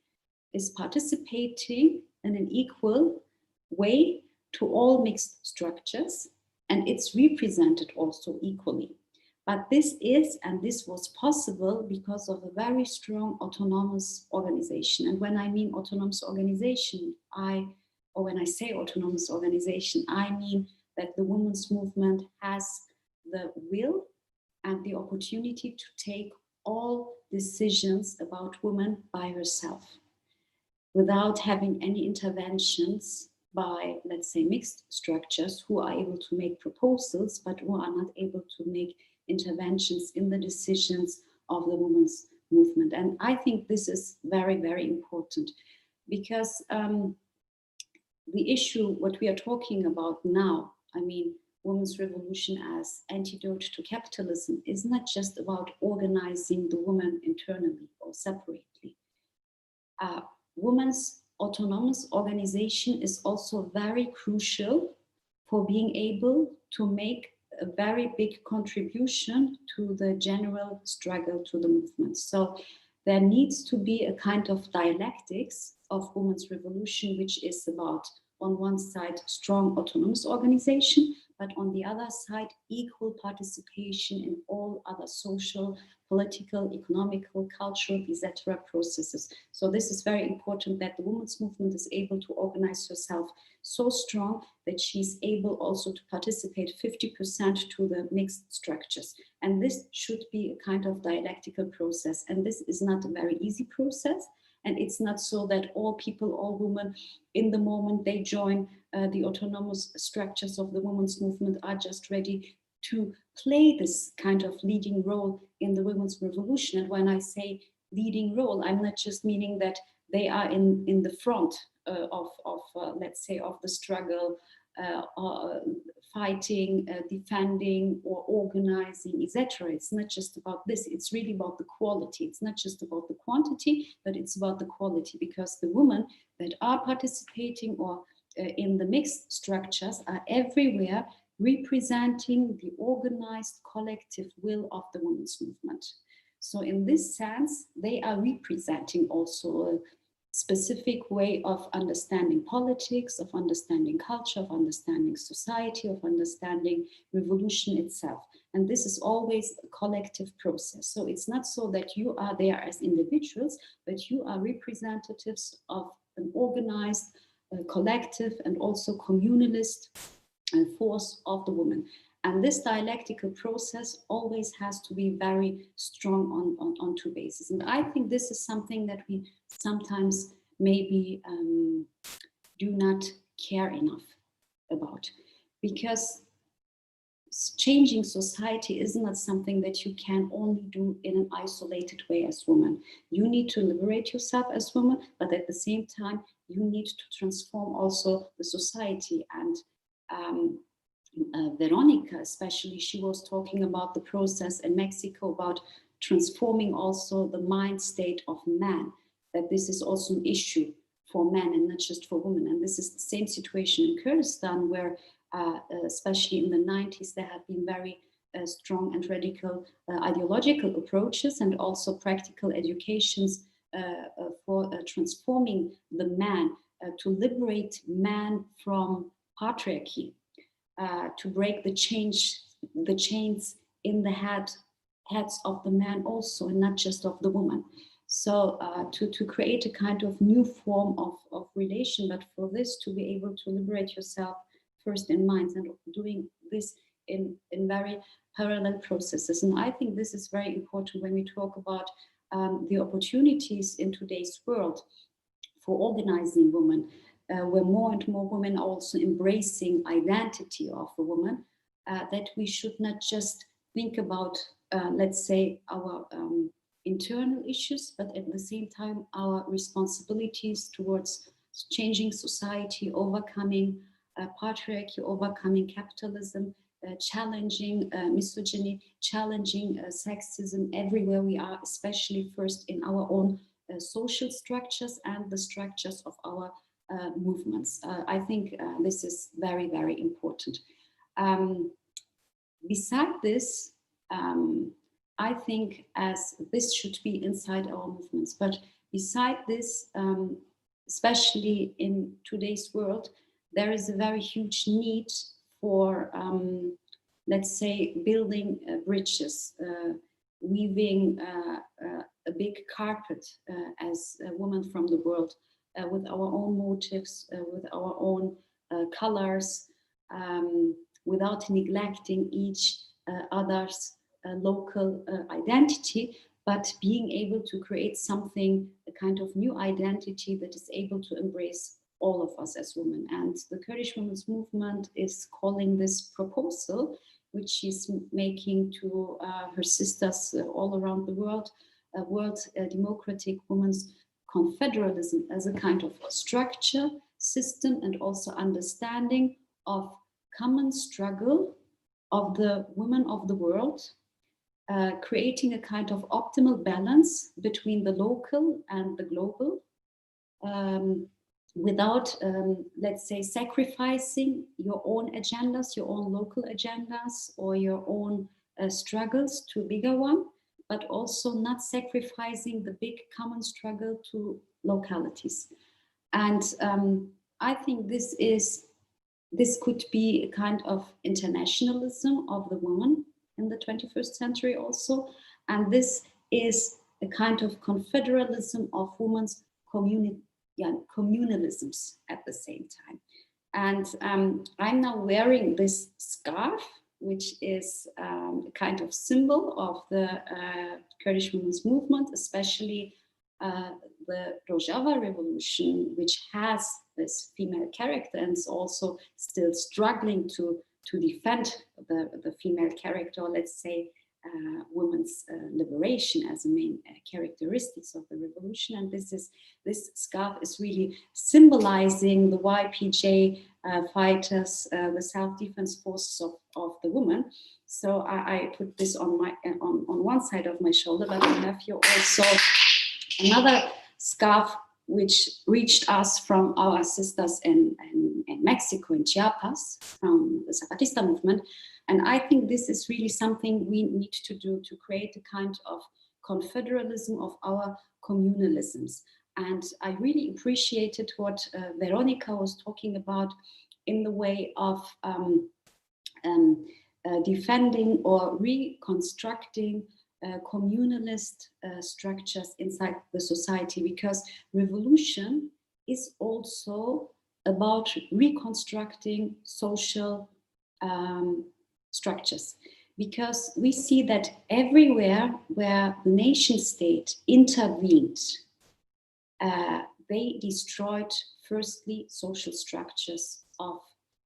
is participating in an equal way to all mixed structures, and it's represented also equally. But this is, and this was possible because of a very strong autonomous organization. And when I mean autonomous organization, or when I say autonomous organization, I mean that the women's movement has the will and the opportunity to take all decisions about women by herself, without having any interventions by, let's say, mixed structures who are able to make proposals, but who are not able to make interventions in the decisions of the women's movement. And I think this is very, very important, because the issue, what we are talking about now, I mean, women's revolution as antidote to capitalism, is not just about organizing the women internally or separately. Women's autonomous organization is also very crucial for being able to make a very big contribution to the general struggle to the movement. So there needs to be a kind of dialectics of women's revolution, which is about, on one side, strong autonomous organization, but on the other side, equal participation in all other social, political, economical, cultural, etc. processes. So this is very important, that the women's movement is able to organize herself so strong that she's able also to participate 50% to the mixed structures. And this should be a kind of dialectical process. And this is not a very easy process. And it's not so that all people, all women, in the moment they join the autonomous structures of the women's movement, are just ready to play this kind of leading role in the women's revolution. And when I say leading role, I'm not just meaning that they are in the front let's say, of the struggle, fighting, defending, or organizing, etc. It's not just about this. It's really about the quality. It's not just about the quantity, but it's about the quality, because the women that are participating or in the mixed structures are everywhere representing the organized collective will of the women's movement. So in this sense, they are representing also a specific way of understanding politics, of understanding culture, of understanding society, of understanding revolution itself. And this is always a collective process. So it's not so that you are there as individuals, but you are representatives of an organized, collective, and also communalist force of the woman. And this dialectical process always has to be very strong on two bases. And I think this is something that we sometimes maybe do not care enough about, because changing society is not something that you can only do in an isolated way as women. You need to liberate yourself as women, but at the same time, you need to transform also the society. And Veronica, especially, she was talking about the process in Mexico about transforming also the mind state of man, that this is also an issue for men and not just for women. And this is the same situation in Kurdistan, where especially in the 90s, there have been very strong and radical ideological approaches and also practical educations for transforming the man, to liberate man from patriarchy, to break the chains in the heads of the man also, and not just of the woman. So to create a kind of new form of relation, but for this to be able to liberate yourself first in minds, and doing this in very parallel processes. And I think this is very important when we talk about the opportunities in today's world for organizing women, where more and more women are also embracing identity of a woman, that we should not just think about, let's say, our internal issues, but at the same time, our responsibilities towards changing society, overcoming patriarchy, overcoming capitalism, challenging misogyny, challenging sexism everywhere we are, especially first in our own social structures and the structures of our movements. I think this is very, very important. Beside this, I think as this should be inside our movements, but beside this, especially in today's world, there is a very huge need for let's say, building bridges, weaving a big carpet as a woman from the world, with our own motives, with our own colors, without neglecting each other's local identity, but being able to create something, a kind of new identity that is able to embrace all of us as women. And the Kurdish Women's Movement is calling this proposal, which she's making to her sisters all around the world, World Democratic Women's Confederalism, as a kind of structure, system, and also understanding of common struggle of the women of the world, creating a kind of optimal balance between the local and the global, without, let's say, sacrificing your own agendas, your own local agendas, or your own struggles to a bigger one, but also not sacrificing the big common struggle to localities. And I think this could be a kind of internationalism of the woman in the 21st century also. And this is a kind of confederalism of women's communalisms at the same time. And I'm now wearing this scarf, which is a kind of symbol of the Kurdish Women's Movement, especially the Rojava Revolution, which has this female character and is also still struggling to defend the female character, or let's say women's liberation as a main characteristics of the revolution. And this scarf is really symbolizing the YPJ fighters, the self-defense forces of the women. So I put this on one side of my shoulder, but I have here also another scarf which reached us from our sisters in Mexico, in Chiapas, from the Zapatista movement. And I think this is really something we need to do, to create a kind of confederalism of our communalisms. And I really appreciated what Veronica was talking about in the way of defending or reconstructing communalist structures inside the society, because revolution is also about reconstructing social structures, because we see that everywhere where the nation state intervened, they destroyed firstly social structures of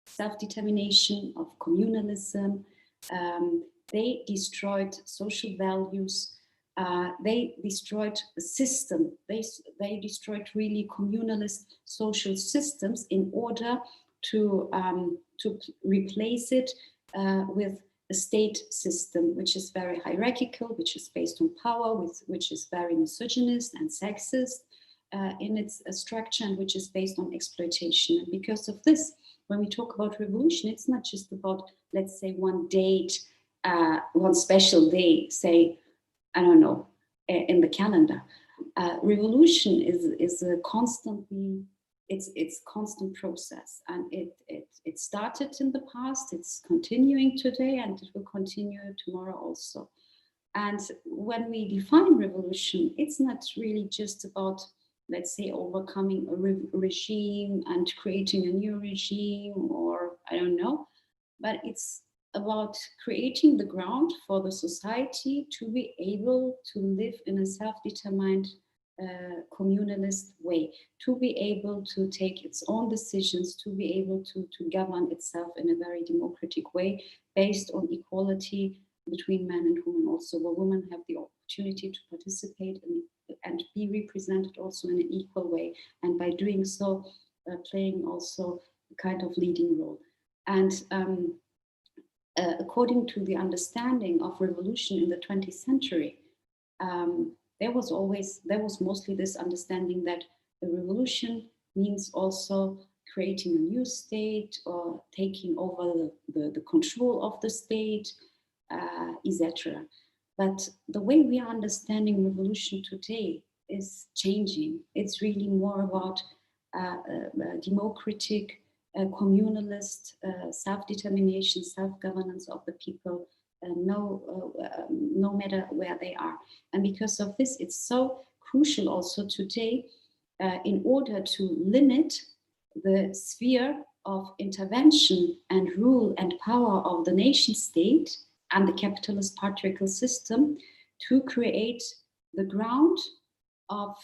self-determination, of communalism. They destroyed social values. They destroyed the system. They destroyed really communalist social systems in order to replace it with a state system which is very hierarchical, which is based on power, which is very misogynist and sexist in its structure, and which is based on exploitation. And because of this, when we talk about revolution, it's not just about, let's say, one date, one special day, say, I don't know, in the calendar. Revolution is a constantly, it's constant process, and it started in the past, it's continuing today, and it will continue tomorrow also. And when we define revolution, it's not really just about, let's say, overcoming a regime and creating a new regime, or I don't know, but it's about creating the ground for the society to be able to live in a self-determined communalist way, to be able to take its own decisions, to be able to govern itself in a very democratic way based on equality between men and women, also where women have the opportunity to participate and be represented also in an equal way, and by doing so playing also a kind of leading role. And according to the understanding of revolution in the 20th century, there was mostly this understanding that a revolution means also creating a new state or taking over the control of the state, etc. But the way we are understanding revolution today is changing. It's really more about democratic communalist self-determination, self-governance of the people, no matter where they are. And because of this, it's so crucial also today in order to limit the sphere of intervention and rule and power of the nation state and the capitalist patriarchal system, to create the ground of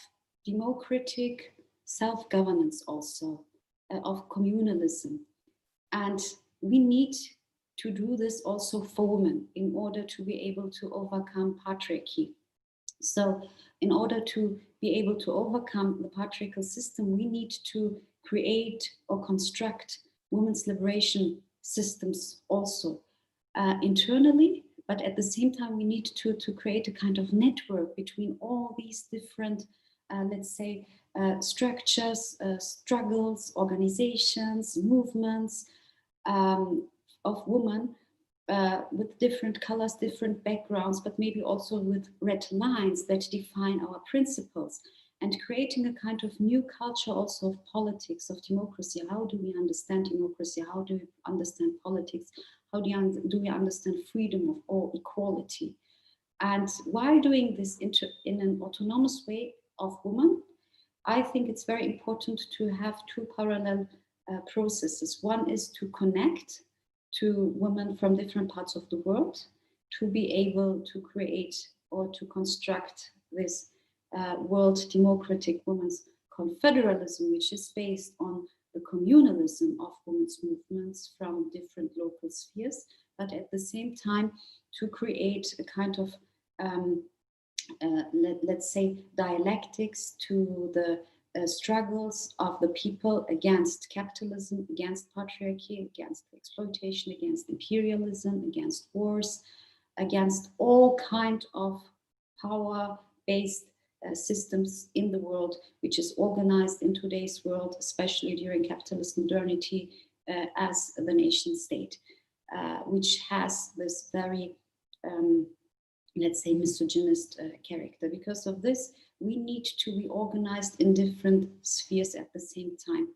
democratic self-governance also, of communalism. And we need to do this also for women in order to be able to overcome patriarchy. So in order to be able to overcome the patriarchal system, we need to create or construct women's liberation systems also internally, but at the same time we need to create a kind of network between all these different, let's say, structures, struggles, organizations, movements of women with different colors, different backgrounds, but maybe also with red lines that define our principles, and creating a kind of new culture also of politics, of democracy. How do we understand democracy? How do we understand politics? How do we understand freedom of all, equality? And while doing this in an autonomous way of women, I think it's very important to have two parallel processes. One is to connect to women from different parts of the world, to be able to create or to construct this world democratic women's confederalism, which is based on the communalism of women's movements from different local spheres, but at the same time to create a kind of let's say dialectics to the struggles of the people against capitalism, against patriarchy, against exploitation, against imperialism, against wars, against all kind of power-based systems in the world, which is organized in today's world, especially during capitalist modernity, as the nation state, which has this very let's say misogynist character. Because of this, we need to be organized in different spheres at the same time.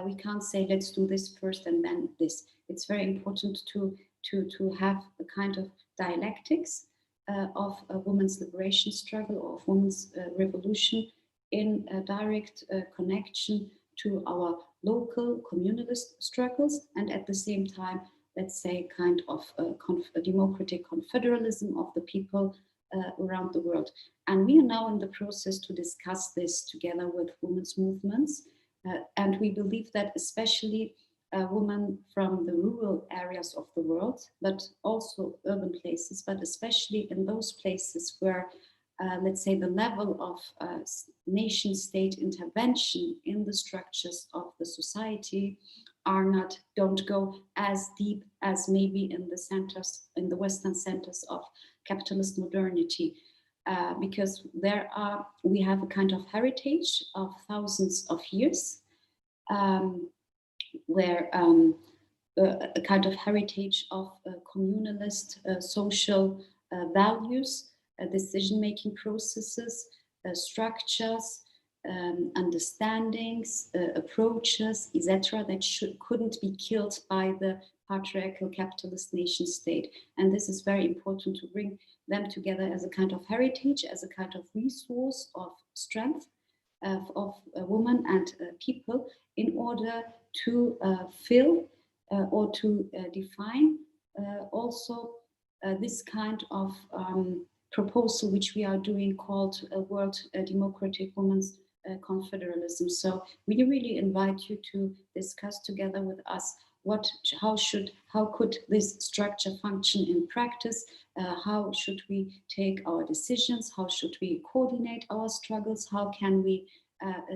We can't say, let's do this first and then this. It's very important to have a kind of dialectics of a women's liberation struggle or of women's revolution in a direct connection to our local communalist struggles, and at the same time, let's say, kind of a democratic confederalism of the people around the world. And we are now in the process to discuss this together with women's movements. And we believe that especially women from the rural areas of the world, but also urban places, but especially in those places where, let's say, the level of nation state intervention in the structures of the society don't go as deep as maybe in the centers, in the Western centers of capitalist modernity, because we have a kind of heritage of thousands of years, where a kind of heritage of communalist social values, decision-making processes, structures, understandings, approaches, etc., that couldn't be killed by the patriarchal capitalist nation state. And this is very important to bring them together as a kind of heritage, as a kind of resource of strength of women and people, in order to fill or to define also this kind of proposal which we are doing, called World Democratic Women's Confederalism. So we really invite you to discuss together with us how could this structure function in practice? How should we take our decisions? How should we coordinate our struggles? How can we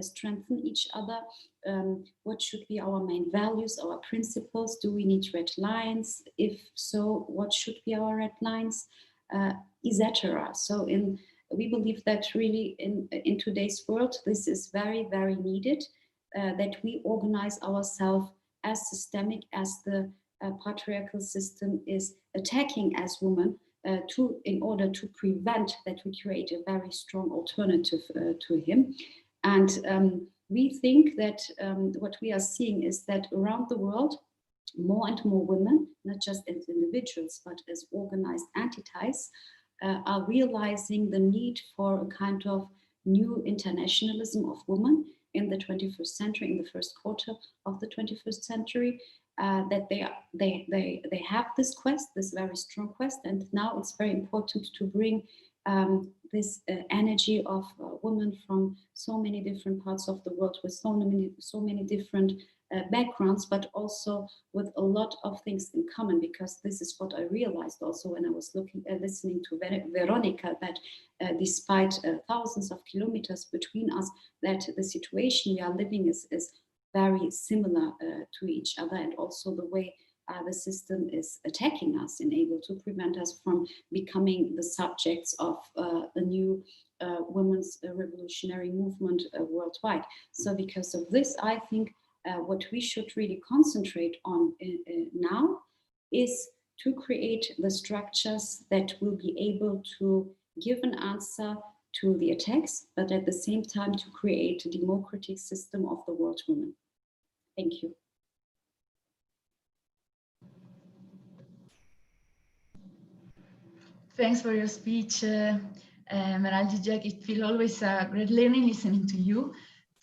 strengthen each other? What should be our main values, our principles? Do we need red lines? If so, what should be our red lines? Etc. So we believe that really in today's world, this is very, very needed, that we organize ourselves as systemic as the patriarchal system is attacking as women, in order to prevent that we create a very strong alternative to him. And we think that what we are seeing is that around the world, more and more women, not just as individuals, but as organized entities, are realizing the need for a kind of new internationalism of women in the 21st century, in the first quarter of the 21st century, that they have this quest, this very strong quest, and now it's very important to bring this energy of women from so many different parts of the world with so many different backgrounds, but also with a lot of things in common, because this is what I realized also when I was listening to Veronica, that despite thousands of kilometers between us, that the situation we are living is very similar to each other, and also the way the system is attacking us and able to prevent us from becoming the subjects of a new women's revolutionary movement worldwide. So because of this, I think what we should really concentrate on now is to create the structures that will be able to give an answer to the attacks, but at the same time to create a democratic system of the world women. Thank you. Thanks for your speech, Meral. It feels always a great learning listening to you.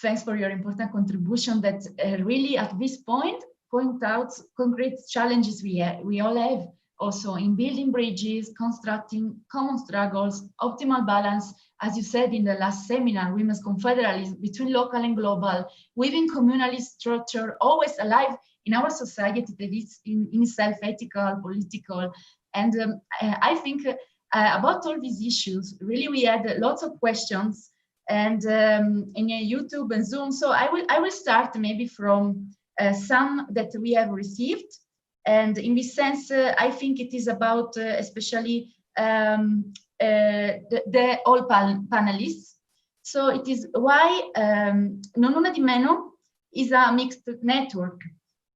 Thanks for your important contribution that really at this point out concrete challenges we all have also in building bridges, constructing common struggles, optimal balance, as you said in the last seminar, women's confederalism between local and global, weaving communalist structure always alive in our society that is in itself ethical, political. And I think about all these issues, really we had lots of questions and in YouTube and Zoom. So I will start maybe from some that we have received. And in this sense, I think it is about especially the all panelists. So it is why Non Una di Meno is a mixed network.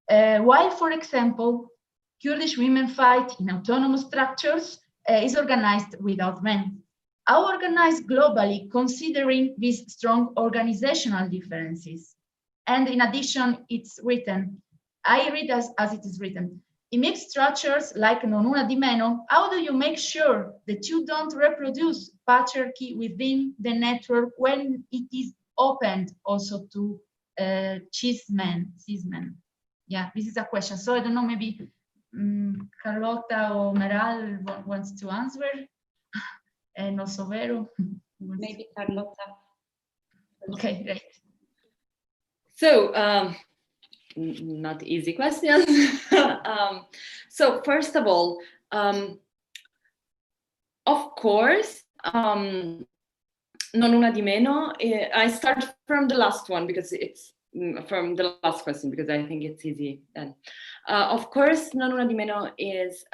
While, for example, Kurdish women fight in autonomous structures is organized without men. Are organized globally, considering these strong organizational differences. And in addition, it's written, I read as it is written, in mixed structures like Non Una di Meno, how do you make sure that you don't reproduce patriarchy within the network when it is opened also to cis men? Yeah, this is a question. So I don't know, maybe Carlotta or Meral wants to answer, and also Vero. Maybe Carlotta. Okay, great. So, not easy questions. So first of all, of course, Non Una di Meno, I start from the last one because it's from the last question because I think it's easy then. Of course, Non Una di Meno is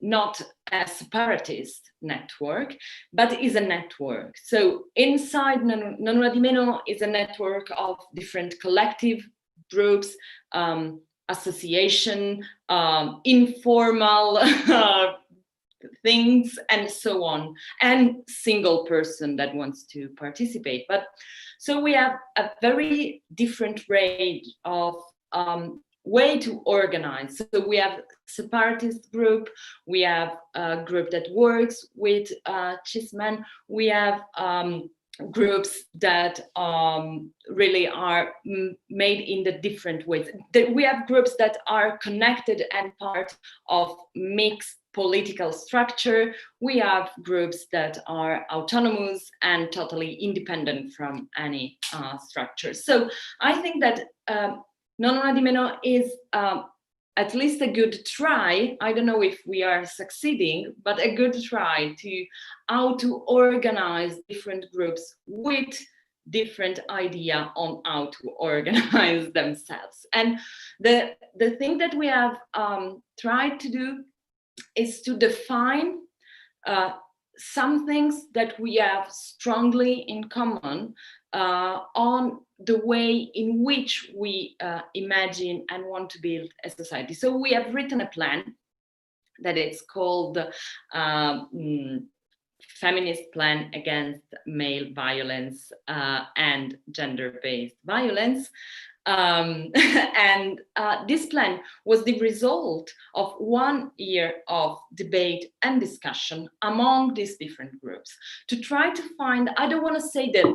not a separatist network, but is a network. So inside Non Una di Meno is a network of different collective groups, association, informal things, and so on, and single person that wants to participate. But so we have a very different range of way to organize. So we have separatist group, we have a group that works with cis men, we have groups that really are made in the different ways. We have groups that are connected and part of mixed political structure. We have groups that are autonomous and totally independent from any structure. So I think that Non Una di Meno is at least a good try. I don't know if we are succeeding, but a good try to how to organize different groups with different idea on how to organize themselves. And the thing that we have tried to do is to define some things that we have strongly in common on the way in which we imagine and want to build a society. So we have written a plan that is called feminist plan against male violence and gender-based violence. And this plan was the result of 1 year of debate and discussion among these different groups to try to find, I don't want to say that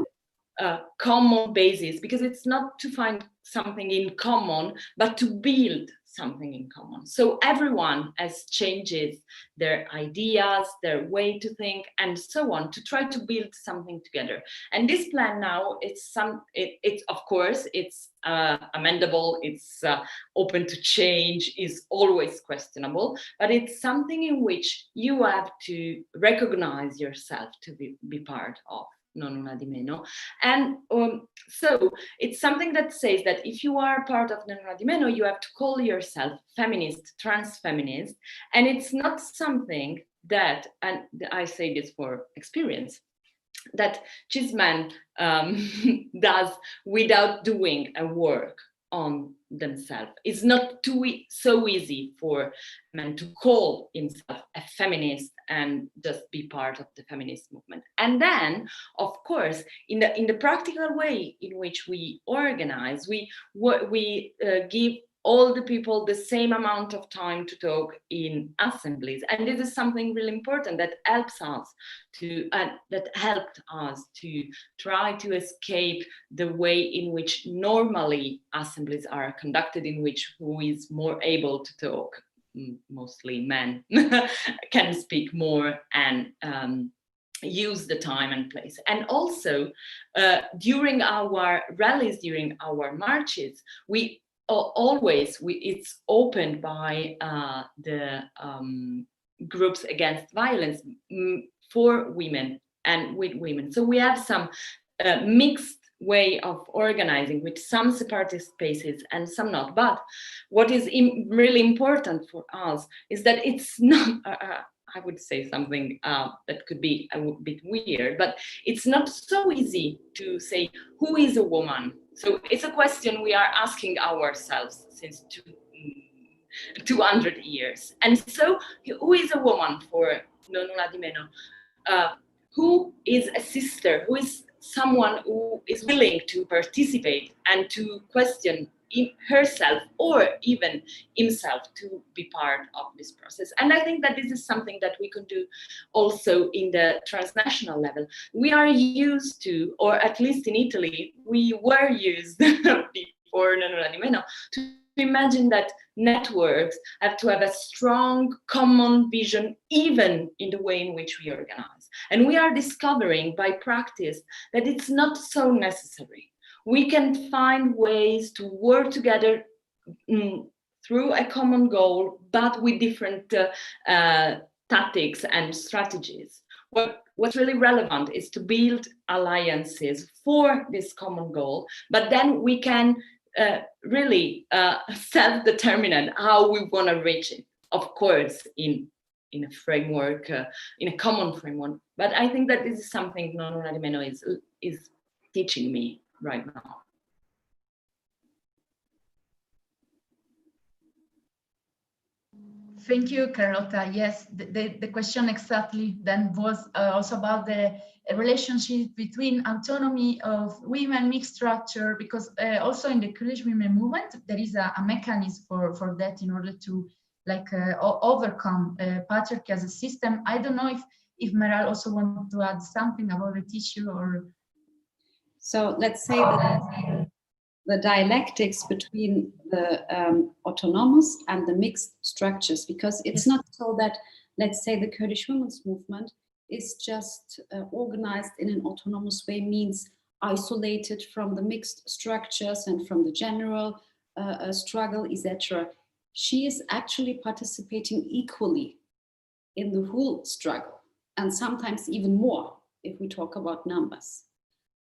common basis, because it's not to find something in common, but to build something in common. So everyone has changes their ideas, their way to think, and so on, to try to build something together. And this plan now, it's of course, it's amendable, it's open to change, is always questionable, but it's something in which you have to recognize yourself to be part of. Non una di meno. And so it's something that says that if you are part of Non una di meno, you have to call yourself feminist, trans feminist, and it's not something that, and I say this for experience, that cis men does without doing a work on themselves. It's not so easy for men to call himself a feminist and just be part of the feminist movement. And then, of course, in the practical way in which we organize, we give all the people the same amount of time to talk in assemblies. And this is something really important that helps us that helped us to try to escape the way in which normally assemblies are conducted, in which who is more able to talk, mostly men, can speak more and use the time and place. And also during our rallies, during our marches, it's opened by the groups against violence for women and with women. So we have some mixed way of organizing with some separatist spaces and some not. But what is really important for us is that it's not, I would say something that could be a bit weird, but it's not so easy to say who is a woman. So it's a question we are asking ourselves since 200 years. And so who is a woman for Non una di meno? Who is a sister? Who is someone who is willing to participate and to question herself or even himself to be part of this process? And I think that this is something that we can do also in the transnational level. We are used to, or at least in Italy, we were used before Non una di meno to imagine that networks have to have a strong common vision, even in the way in which we organize. And we are discovering by practice that it's not so necessary. We can find ways to work together through a common goal, but with different tactics and strategies. What's really relevant is to build alliances for this common goal, but then we can really self-determine how we want to reach it, of course, in a framework, in a common framework. But I think that this is something Non una di meno is teaching me right now. Thank you, Carlotta. Yes, the question exactly then was also about the relationship between autonomy of women, mixed structure, because also in the Kurdish women movement, there is a mechanism for that in order to overcome patriarchy as a system. I don't know if Meral also wants to add something about the issue or... So let's say that the dialectics between the autonomous and the mixed structures, because it's not so that, let's say, the Kurdish women's movement is just organized in an autonomous way, means isolated from the mixed structures and from the general struggle, etc. She is actually participating equally in the whole struggle, and sometimes even more if we talk about numbers.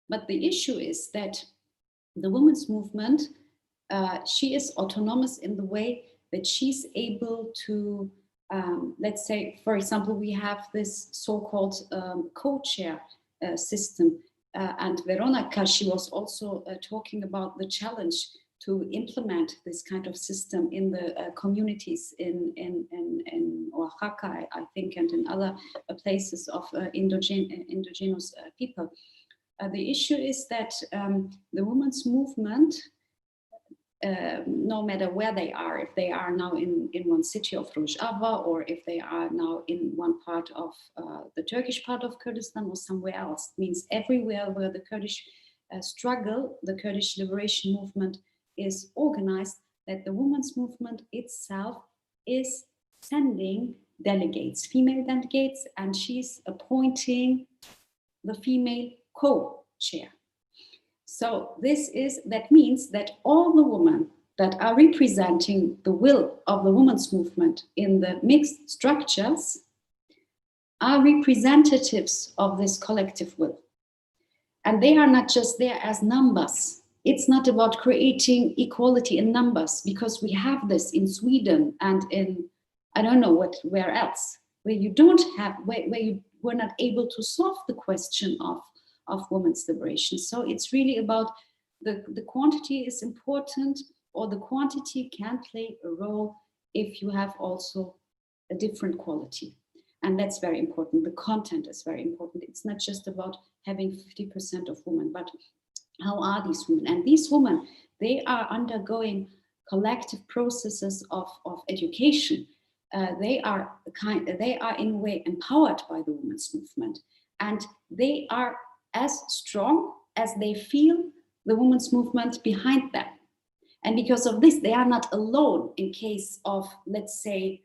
But the issue is that the women's movement, she is autonomous in the way that she's able to, let's say, for example, we have this so-called co-chair system. And Veronica, she was also talking about the challenge to implement this kind of system in the communities in Oaxaca, I think, and in other places of indigenous people. The issue is that the women's movement, no matter where they are, if they are now in one city of Rojava, or if they are now in one part of the Turkish part of Kurdistan or somewhere else, means everywhere where the Kurdish struggle, the Kurdish liberation movement is organized, that the women's movement itself is sending delegates, female delegates, and she's appointing the female co-chair. So that means that all the women that are representing the will of the women's movement in the mixed structures are representatives of this collective will. And they are not just there as numbers. It's not about creating equality in numbers, because we have this in Sweden and in, I don't know where else, where you don't have, where you were not able to solve the question of women's liberation. So it's really about the quantity is important, or the quantity can play a role if you have also a different quality. And that's very important. The content is very important. It's not just about having 50% of women, but how are these women? And these women, they are undergoing collective processes of education. They are in a way empowered by the women's movement, and they are as strong as they feel the women's movement behind them. And because of this, they are not alone in case of, let's say,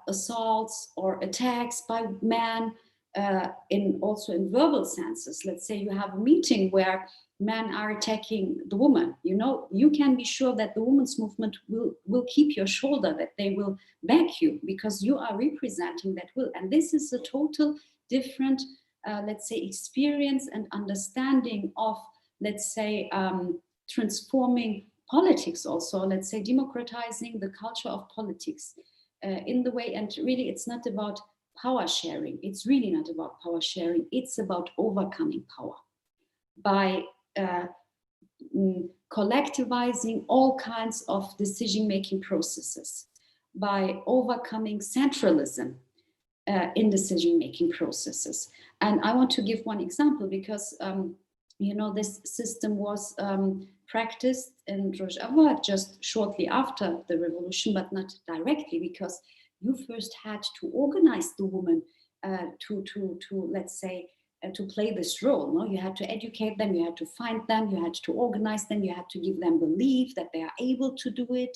assaults or attacks by men, also in verbal senses. Let's say you have a meeting where men are attacking the woman. You can be sure that the women's movement will keep your shoulder, that they will back you, because you are representing that will. And this is a total different, let's say, experience and understanding of, let's say, transforming politics also, let's say, democratizing the culture of politics in the way. And really, it's not about power sharing. It's really not about power sharing. It's about overcoming power by collectivizing all kinds of decision-making processes, by overcoming centralism in decision-making processes. And I want to give one example, because this system was practiced in Rojava just shortly after the revolution, but not directly, because you first had to organize the women to let's say, to play this role. No, you had to educate them, you had to find them, you had to organize them, you had to give them belief that they are able to do it,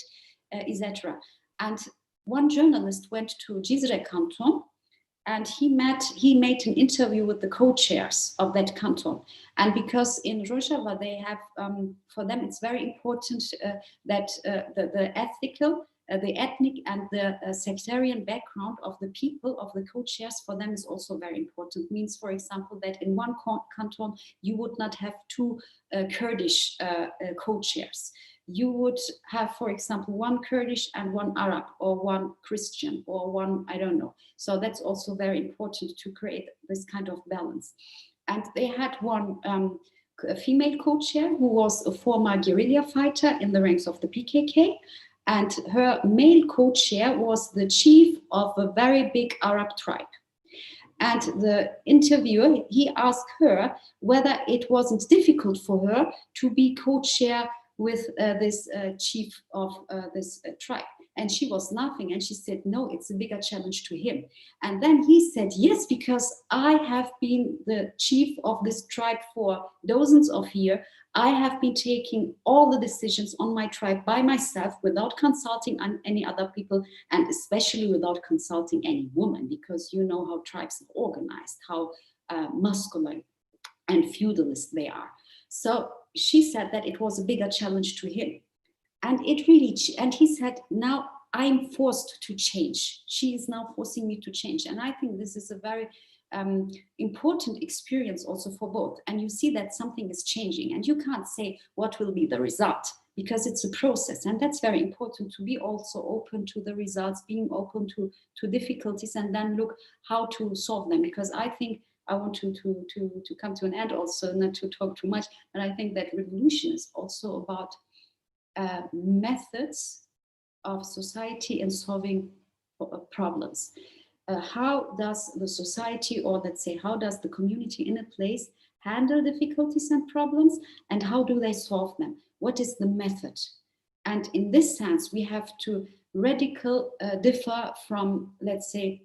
etc. And one journalist went to Cizre canton, and he made an interview with the co-chairs of that canton. And because in Rojava they have, for them it's very important that the ethical, the ethnic and the sectarian background of the people, of the co-chairs, for them is also very important. It means, for example, that in one canton you would not have two Kurdish co-chairs. You would have, for example, one Kurdish and one Arab, or one Christian, or one, I don't know. So that's also very important to create this kind of balance. And they had one a female co-chair who was a former guerrilla fighter in the ranks of the PKK. And her male co-chair was the chief of a very big Arab tribe. And the interviewer, he asked her whether it wasn't difficult for her to be co-chair with this chief of this tribe. And she was laughing, and she said, no, it's a bigger challenge to him. And then he said, yes, because I have been the chief of this tribe for dozens of years. I have been taking all the decisions on my tribe by myself, without consulting any other people, and especially without consulting any woman, because you know how tribes are organized, how masculine and feudalist they are. So she said that it was a bigger challenge to him. And it really, and he said, now I'm forced to change. She is now forcing me to change. And I think this is a very important experience also for both. And you see that something is changing, and you can't say what will be the result, because it's a process. And that's very important, to be also open to the results, being open to difficulties, and then look how to solve them. Because I think, I want to come to an end also, not to talk too much, but I think that revolution is also about methods of society in solving problems. How does the society, or let's say, how does the community in a place handle difficulties and problems, and how do they solve them? What is the method? And in this sense, we have to radically differ from, let's say,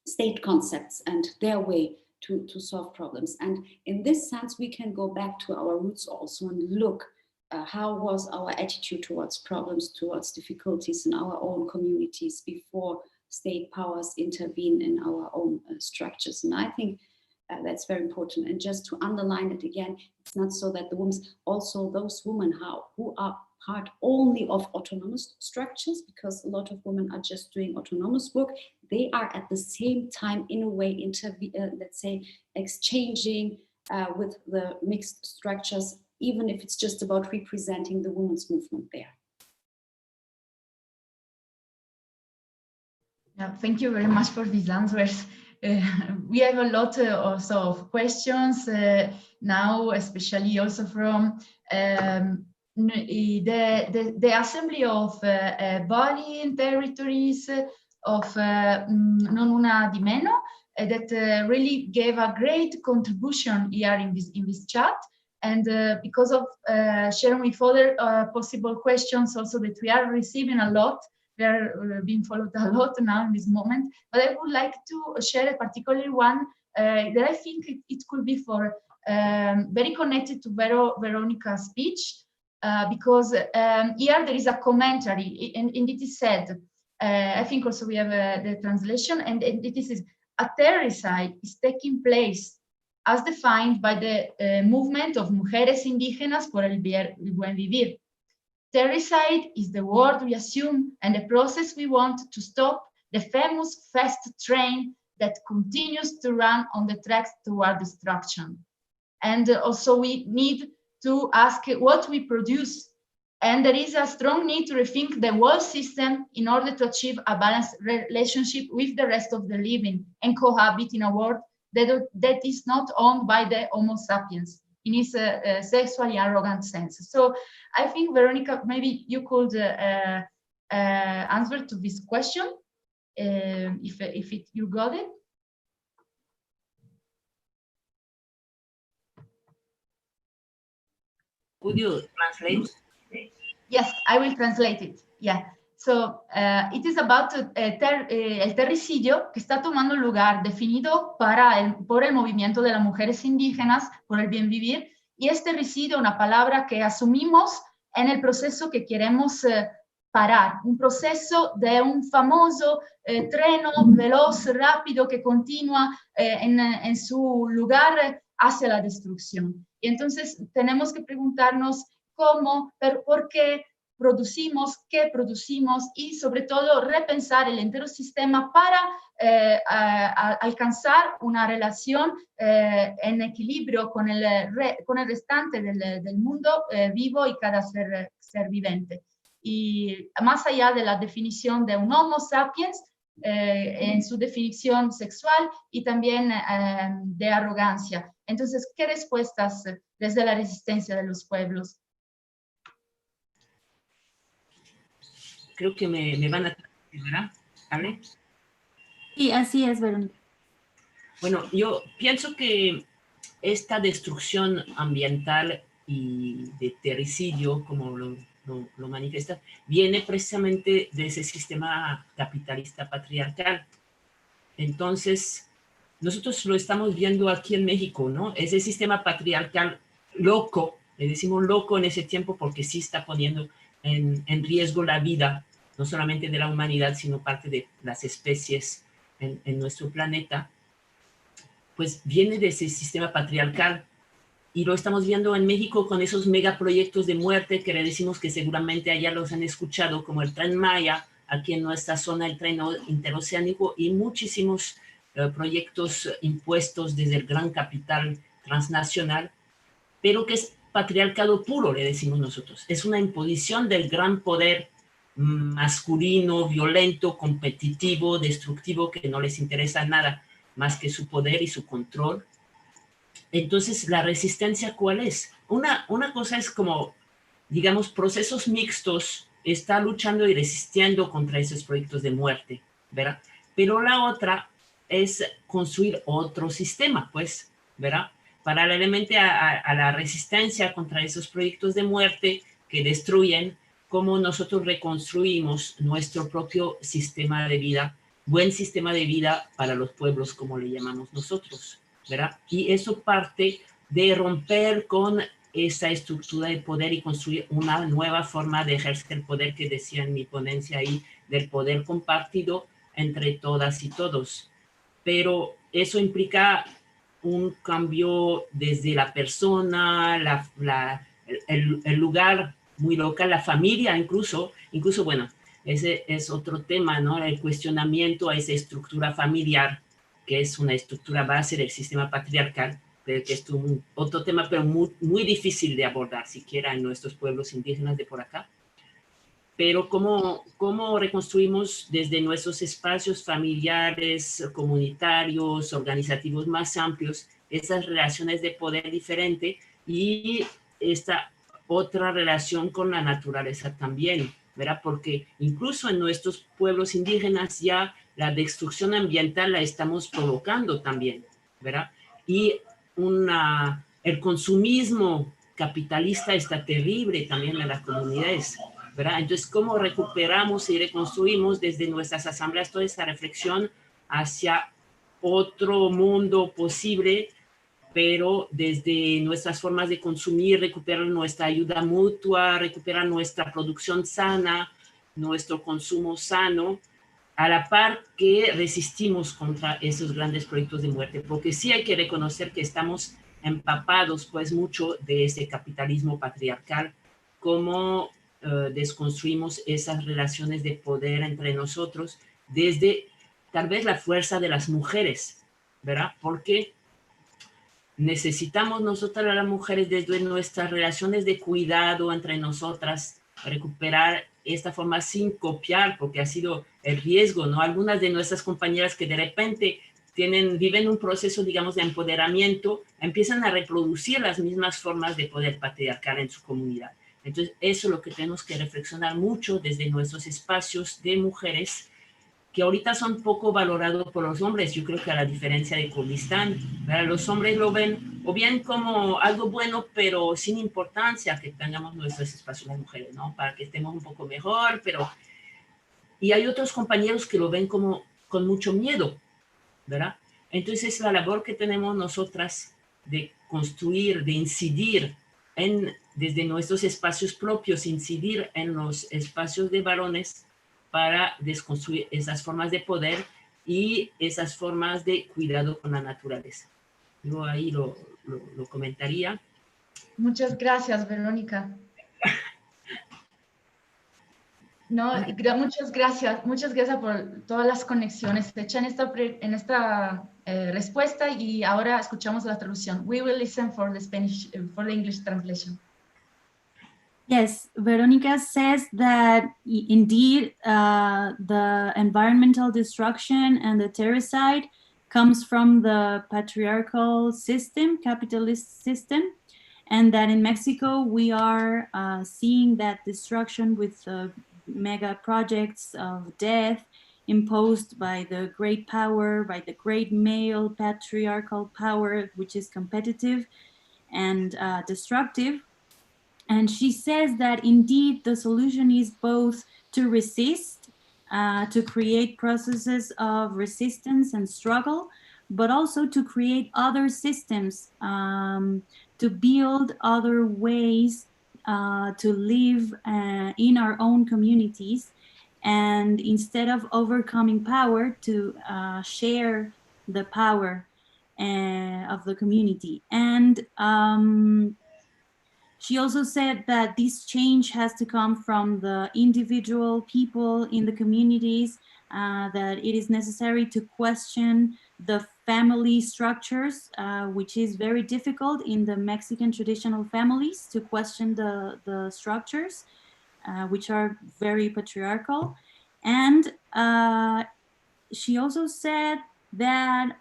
state concepts and their way to solve problems. And in this sense, we can go back to our roots also and look how was our attitude towards problems, towards difficulties in our own communities before state powers intervene in our own structures. And I think that's very important. And just to underline it again, it's not so that the women, also those women who are part only of autonomous structures, because a lot of women are just doing autonomous work, they are at the same time in a way let's say exchanging with the mixed structures, even if it's just about representing the women's movement there. Yeah, thank you very much for these answers. We have a lot also of questions now, especially also from the assembly of body and territories of Non Una di Meno that really gave a great contribution here in this chat. And because of sharing with other possible questions also that we are receiving a lot, we are being followed a lot now in this moment. But I would like to share a particular one that I think it could be for very connected to Veronica's speech, because here there is a commentary, and it is said, I think also we have the translation, and it is a terricide is taking place as defined by the movement of Mujeres Indígenas por el Buen Vivir. Terricide is the word we assume and the process we want to stop the famous fast train that continues to run on the tracks toward destruction. And also we need to ask what we produce. And there is a strong need to rethink the world system in order to achieve a balanced relationship with the rest of the living and cohabit in a world that is not owned by the Homo sapiens in its sexually arrogant sense. So I think, Veronica, maybe you could answer to this question, if you got it. Could you translate? Yes, I will translate it. Yeah. So it is about el terricidio que está tomando lugar definido por el movimiento de las mujeres indígenas por el bien vivir, y es terricidio una palabra que asumimos en el proceso que queremos parar, un proceso de un famoso treno veloz, rápido, que continúa en su lugar hacia la destrucción. Y entonces tenemos que preguntarnos cómo, por qué producimos, qué producimos, y sobre todo repensar el entero sistema para alcanzar una relación en equilibrio con el restante del mundo vivo y cada ser viviente. Y más allá de la definición de un Homo sapiens, en su definición sexual y también de arrogancia. Entonces, ¿qué respuestas desde la resistencia de los pueblos? Creo que me van a traducir, ¿verdad? ¿Vale? Sí, así es, Verónica. Bueno, yo pienso que esta destrucción ambiental y de terricidio, como lo manifiesta, viene precisamente de ese sistema capitalista patriarcal. Entonces, nosotros lo estamos viendo aquí en México, ¿no? Ese sistema patriarcal loco, le decimos loco en ese tiempo porque sí está poniendo en riesgo la vida, no solamente de la humanidad, sino parte de las especies en nuestro planeta, pues viene de ese sistema patriarcal. Y lo estamos viendo en México con esos megaproyectos de muerte que le decimos que seguramente allá los han escuchado, como el Tren Maya, aquí en nuestra zona el Tren Interoceánico, y muchísimos proyectos impuestos desde el gran capital transnacional, pero que es patriarcado puro, le decimos nosotros. Es una imposición del gran poder masculino, violento, competitivo, destructivo, que no les interesa nada más que su poder y su control. Entonces, ¿la resistencia cuál es? Una cosa es como digamos, procesos mixtos, está luchando y resistiendo contra esos proyectos de muerte, ¿verdad? Pero la otra es construir otro sistema, pues, ¿verdad? Paralelamente a la resistencia contra esos proyectos de muerte que destruyen, cómo nosotros reconstruimos nuestro propio sistema de vida, buen sistema de vida para los pueblos, como le llamamos nosotros, ¿verdad? Y eso parte de romper con esa estructura de poder y construir una nueva forma de ejercer el poder que decía en mi ponencia ahí, del poder compartido entre todas y todos. Pero eso implica un cambio desde la persona, el lugar muy local, la familia incluso, bueno, ese es otro tema, ¿no? El cuestionamiento a esa estructura familiar, que es una estructura base del sistema patriarcal, que es otro tema, pero muy difícil de abordar, siquiera en nuestros pueblos indígenas de por acá. Pero cómo reconstruimos desde nuestros espacios familiares, comunitarios, organizativos más amplios, esas relaciones de poder diferente y esta otra relación con la naturaleza también, ¿verdad? Porque incluso en nuestros pueblos indígenas ya la destrucción ambiental la estamos provocando también, ¿verdad? Y el consumismo capitalista está terrible también en las comunidades, ¿verdad? Entonces, ¿cómo recuperamos y reconstruimos desde nuestras asambleas toda esa reflexión hacia otro mundo posible, pero desde nuestras formas de consumir, recuperar nuestra ayuda mutua, recuperar nuestra producción sana, nuestro consumo sano, a la par que resistimos contra esos grandes proyectos de muerte? Porque sí hay que reconocer que estamos empapados pues mucho de ese capitalismo patriarcal, cómo desconstruimos esas relaciones de poder entre nosotros desde tal vez la fuerza de las mujeres, ¿verdad? Porque necesitamos nosotras las mujeres desde nuestras relaciones de cuidado entre nosotras, recuperar esta forma sin copiar, porque ha sido el riesgo, ¿no? Algunas de nuestras compañeras que de repente viven un proceso, digamos, de empoderamiento, empiezan a reproducir las mismas formas de poder patriarcal en su comunidad. Entonces, eso es lo que tenemos que reflexionar mucho desde nuestros espacios de mujeres, que ahorita son poco valorados por los hombres. Yo creo que a la diferencia de Kurdistán, ¿verdad? Los hombres lo ven o bien como algo bueno, pero sin importancia que tengamos nuestros espacios las mujeres, ¿no? Para que estemos un poco mejor, pero... Y hay otros compañeros que lo ven como con mucho miedo, ¿verdad? Entonces la labor que tenemos nosotras de construir, de incidir desde nuestros espacios propios, incidir en los espacios de varones para desconstruir esas formas de poder y esas formas de cuidado con la naturaleza. Yo ahí lo comentaría. Muchas gracias, Verónica. No, muchas gracias por todas las conexiones hechas en esta respuesta, y ahora escuchamos la traducción. We will listen for the English translation. Yes, Veronica says that indeed the environmental destruction and the terroricide comes from the patriarchal system, capitalist system, and that in Mexico we are seeing that destruction with mega projects of death imposed by the great power, by the great male patriarchal power, which is competitive and destructive. And she says that indeed the solution is both to resist, to create processes of resistance and struggle, but also to create other systems, to build other ways to live in our own communities. And instead of overcoming power, to share the power of the community. And she also said that this change has to come from the individual people in the communities, that it is necessary to question the family structures, which is very difficult in the Mexican traditional families, to question the structures, which are very patriarchal. And she also said that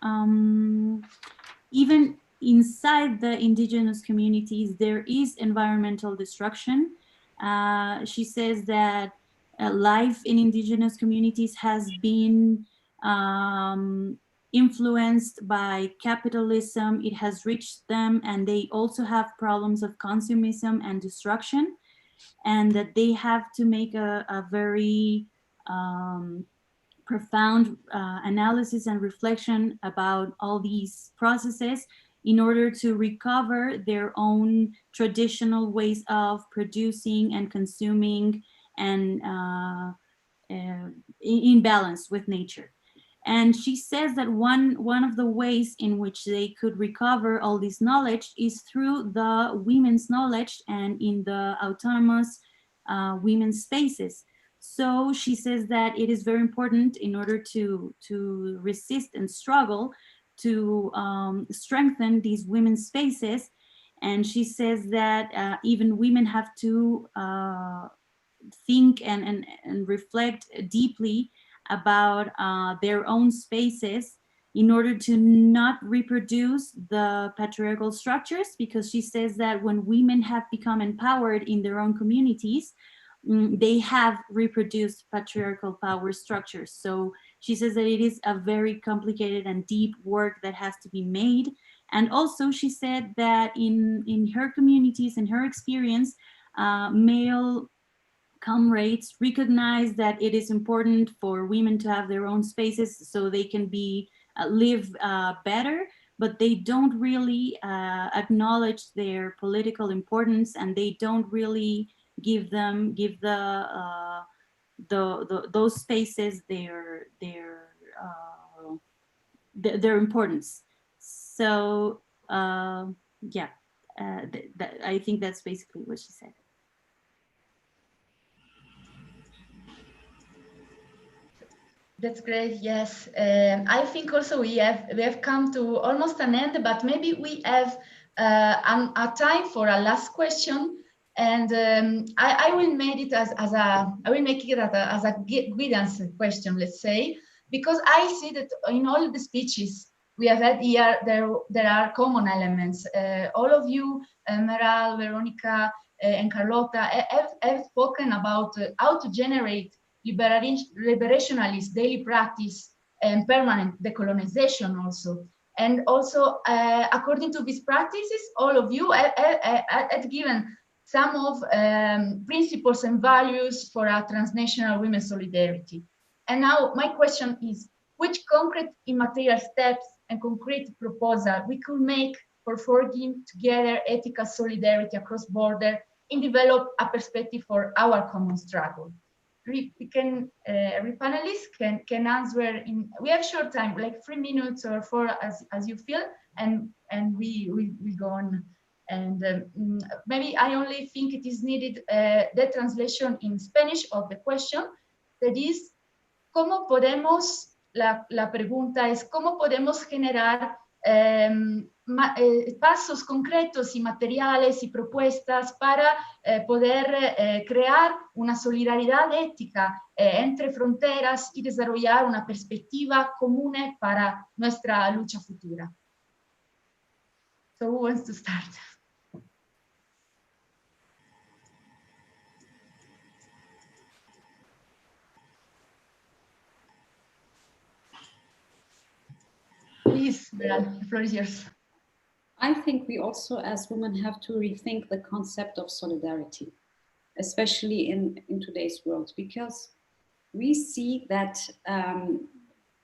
even inside the indigenous communities, there is environmental destruction, She says that life in indigenous communities has been influenced by capitalism. It has reached them, and they also have problems of consumism and destruction, and that they have to make a very profound analysis and reflection about all these processes in order to recover their own traditional ways of producing and consuming and in balance with nature. And she says that one of the ways in which they could recover all this knowledge is through the women's knowledge and in the autonomous women's spaces. So she says that it is very important in order to resist and struggle to strengthen these women's spaces. And she says that even women have to think and reflect deeply about their own spaces in order to not reproduce the patriarchal structures, because she says that when women have become empowered in their own communities, they have reproduced patriarchal power structures. So she says that it is a very complicated and deep work that has to be made. And also she said that in her communities, in her experience, male comrades recognize that it is important for women to have their own spaces so they can be live better, but they don't really acknowledge their political importance, and they don't really give those spaces their importance. So yeah, I think that's basically what she said. That's great. Yes, I think also we have come to almost an end, but maybe we have a time for a last question, and I will make it as a guidance question, let's say, because I see that in all the speeches we have had here, there are common elements. All of you, Meral, Veronica, and Carlotta, have spoken about how to generate liberationalist daily practice and permanent decolonization also. And also, according to these practices, all of you have given some of principles and values for our transnational women's solidarity. And now my question is, which concrete immaterial steps and concrete proposal we could make for forging together ethical solidarity across border and develop a perspective for our common struggle? We can, every panelist can answer in, we have short time, like 3 minutes or 4 as you feel, and we go on. And maybe I only think it is needed the translation in Spanish of the question, that is, ¿cómo podemos, la pregunta es, ¿cómo podemos generar pasos concretos y materiales y propuestas para poder crear una solidaridad ética entre fronteras y desarrollar una perspectiva común para nuestra lucha futura? So who wants to start? Please, Meral, the floor is yours. I think we also, as women, have to rethink the concept of solidarity, especially in today's world, because we see that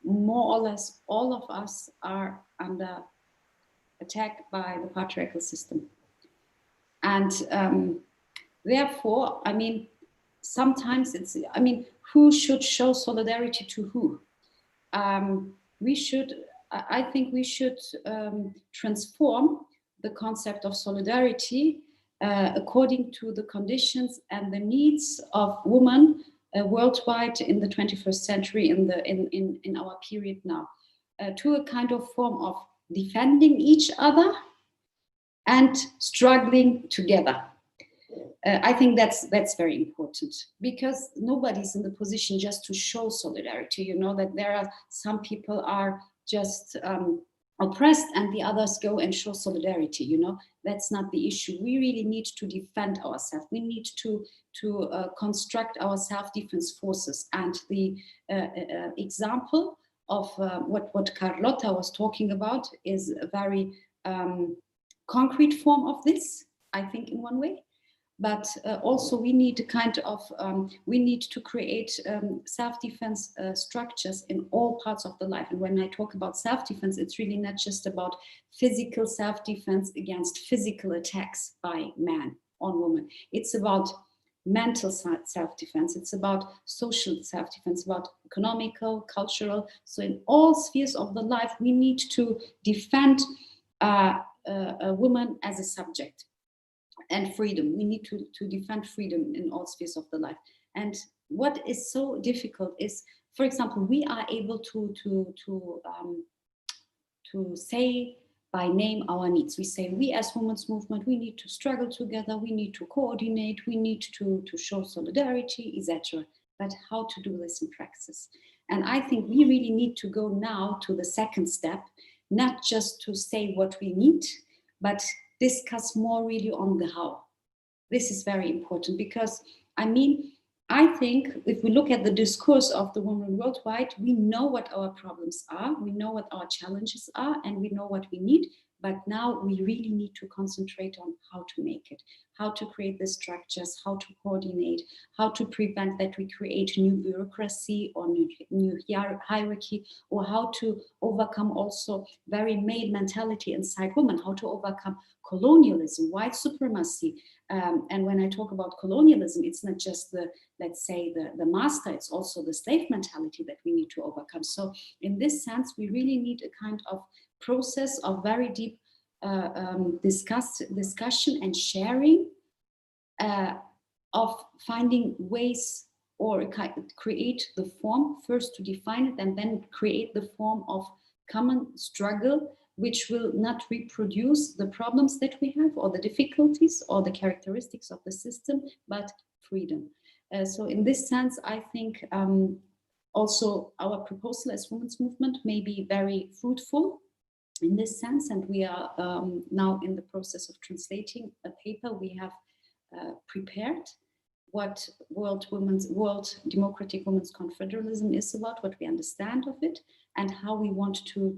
more or less all of us are under attack by the patriarchal system. And therefore, I mean, sometimes it's, I mean, who should show solidarity to who? I think we should transform the concept of solidarity according to the conditions and the needs of women worldwide in the 21st century, in our period now, to a kind of form of defending each other and struggling together. I think that's very important, because nobody's in the position just to show solidarity. You know that there are some people are just oppressed and the others go and show solidarity. You know, that's not the issue. We really need to defend ourselves. We need to construct our self-defense forces. And the example of what Carlotta was talking about is a very concrete form of this, I think, in one way. But also we need a kind of, we need to create self-defense structures in all parts of the life. And when I talk about self-defense, it's really not just about physical self-defense against physical attacks by man on woman. It's about mental self-defense, it's about social self-defense, about economical, cultural. So in all spheres of the life, we need to defend a woman as a subject. And freedom. We need to defend freedom in all spheres of the life. And what is so difficult is, for example, we are able to say by name our needs. We say, we as women's movement, we need to struggle together, we need to coordinate, we need to show solidarity, etc. But how to do this in practice? And I think we really need to go now to the second step, not just to say what we need, but discuss more really on the how. This is very important because, I mean, I think if we look at the discourse of the women worldwide, we know what our problems are, we know what our challenges are, and we know what we need. But now we really need to concentrate on how to make it, how to create the structures, how to coordinate, how to prevent that we create new bureaucracy or new hierarchy, or how to overcome also very male mentality inside women, how to overcome colonialism, white supremacy. And when I talk about colonialism, it's not just the, let's say, the master, it's also the slave mentality that we need to overcome. So in this sense, we really need a kind of process of very deep discussion and sharing of finding ways or create the form, first to define it and then create the form of common struggle, which will not reproduce the problems that we have or the difficulties or the characteristics of the system, but freedom. So in this sense, I think also our proposal as Women's Movement may be very fruitful in this sense, and we are now in the process of translating a paper we have prepared, what World Democratic Women's Confederalism is about, what we understand of it, and how we want to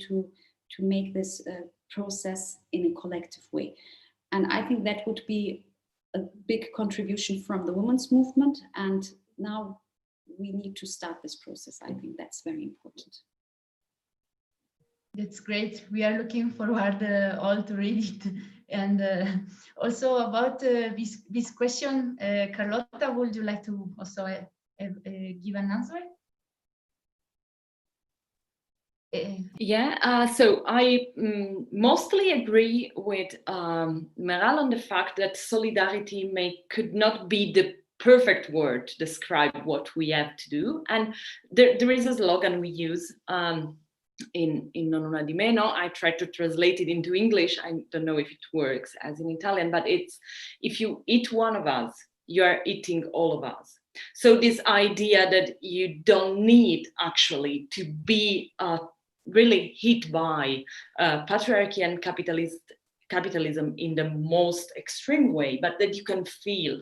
make this process in a collective way. And I think that would be a big contribution from the women's movement, and now we need to start this process. I think that's very important. That's great. We are looking forward all to read it. And also about this question, Carlotta, would you like to also give an answer? So I mostly agree with Meral on the fact that solidarity could not be the perfect word to describe what we have to do. And there is a slogan we use in Non Una di Meno. I tried to translate it into English. I don't know if it works as in Italian, but it's, if you eat one of us, you are eating all of us. So this idea that you don't need actually to be really hit by patriarchy and capitalism in the most extreme way, but that you can feel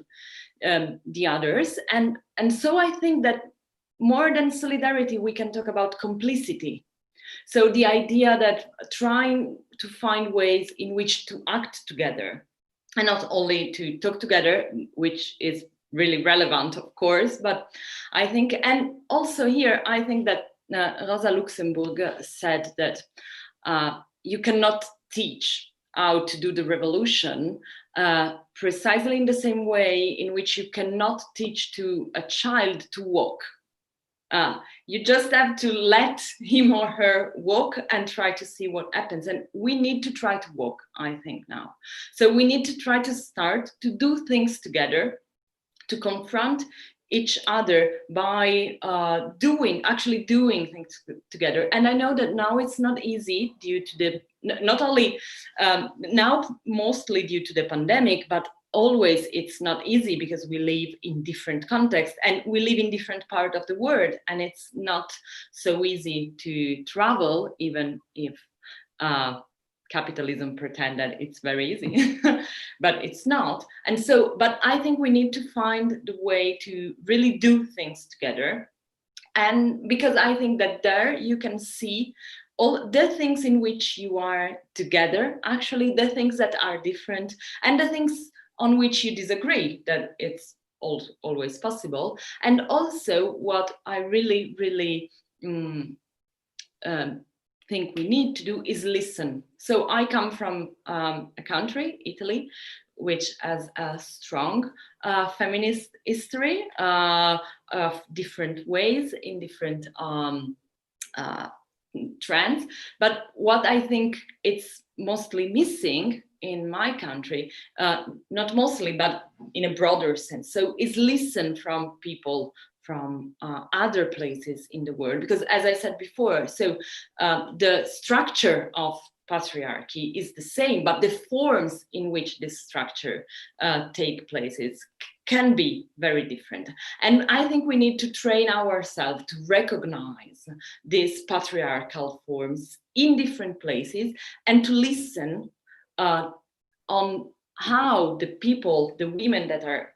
the others. And so I think that more than solidarity, we can talk about complicity. So the idea that trying to find ways in which to act together, and not only to talk together, which is really relevant, of course, but I think, and also here, I think that Rosa Luxemburg said that you cannot teach how to do the revolution precisely in the same way in which you cannot teach to a child to walk. You just have to let him or her walk and try to see what happens. And we need to try to walk, I think, now. So we need to try to start to do things together, to confront each other by actually doing things together. And I know that now it's not easy due to the, not only now mostly due to the pandemic, but always it's not easy because we live in different contexts and we live in different parts of the world, and it's not so easy to travel, even if capitalism pretend that it's very easy, but it's not. And so, but I think we need to find the way to really do things together. And because I think that there you can see all the things in which you are together, actually the things that are different, and the things on which you disagree, that it's always possible. And also what I really, really think we need to do is listen. So I come from a country, Italy, which has a strong feminist history of different ways in different trends. But what I think it's mostly missing in my country, not mostly, but in a broader sense, so is listen from people from other places in the world. Because as I said before, so the structure of patriarchy is the same, but the forms in which this structure take places can be very different. And I think we need to train ourselves to recognize these patriarchal forms in different places and to listen on how the people, the women that are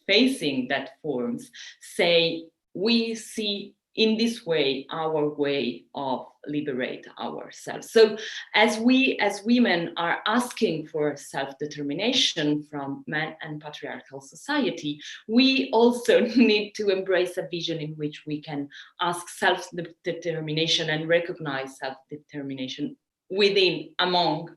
facing that forms say, we see in this way our way of liberate ourselves. So as we as women are asking for self-determination from men and patriarchal society, we also need to embrace a vision in which we can ask self-determination and recognize self-determination within, among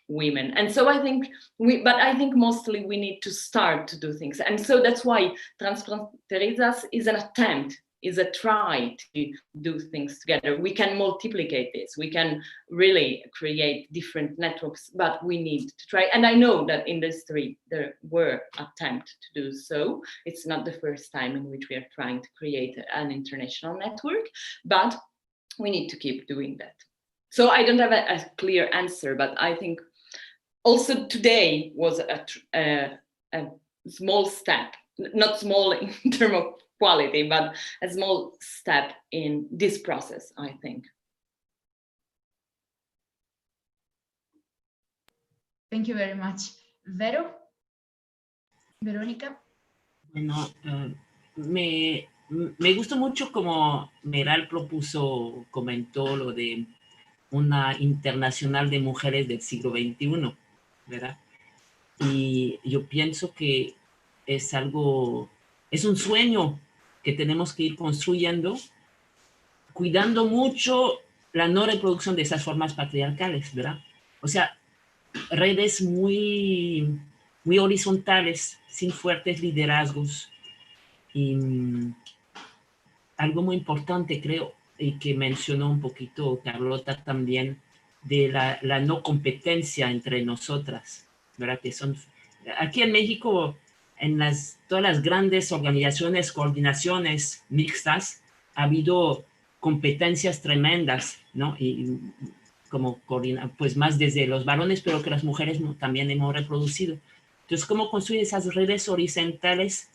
women. And so I think I think mostly we need to start to do things. And so that's why Transfronterizas is an attempt, is a try to do things together. We can multiplicate this. We can really create different networks, but we need to try. And I know that in history there were attempts to do so. It's not the first time in which we are trying to create an international network, but we need to keep doing that. So I don't have a clear answer, but I think also today was a small step, not small in terms of quality, but a small step in this process, I think. Thank you very much. Vero? Verónica? Bueno, me gustó mucho como Meral comentó lo de una internacional de mujeres del siglo XXI, ¿verdad? Y yo pienso que es un sueño que tenemos que ir construyendo, cuidando mucho la no reproducción de esas formas patriarcales, ¿verdad? O sea, redes muy horizontales, sin fuertes liderazgos. Y algo muy importante, creo, y que mencionó un poquito Carlotta también, de la no competencia entre nosotras, ¿verdad? Que son, aquí en México, en todas las grandes organizaciones, coordinaciones mixtas, ha habido competencias tremendas, ¿no? Y como pues más desde los varones, pero que las mujeres también hemos reproducido. Entonces, ¿cómo construir esas redes horizontales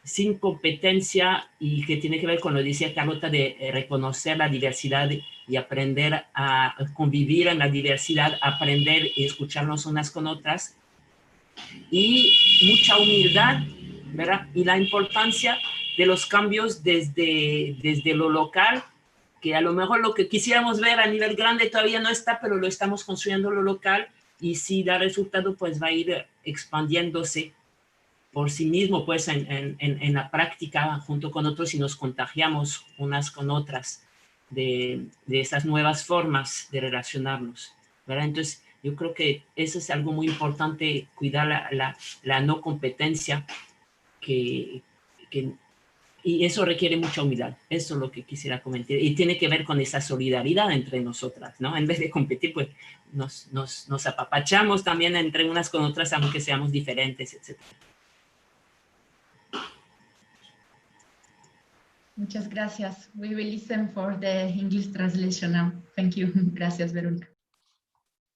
sin competencia y que tiene que ver con lo que decía Carlotta de reconocer la diversidad y aprender a convivir en la diversidad, aprender y escucharnos unas con otras, y mucha humildad, ¿verdad? Y la importancia de los cambios desde lo local, que a lo mejor lo que quisiéramos ver a nivel grande todavía no está, pero lo estamos construyendo lo local, y si da resultado, pues va a ir expandiéndose por sí mismo, pues en la práctica, junto con otros, y nos contagiamos unas con otras de esas nuevas formas de relacionarnos, ¿verdad? Entonces, yo creo que eso es algo muy importante, cuidar la no competencia, y eso requiere mucha humildad. Eso es lo que quisiera comentar. Y tiene que ver con esa solidaridad entre nosotras, ¿no? En vez de competir, pues nos apapachamos también entre unas con otras, aunque seamos diferentes, etc. Muchas gracias. We will listen for the English translation now. Thank you. Gracias, Verónica.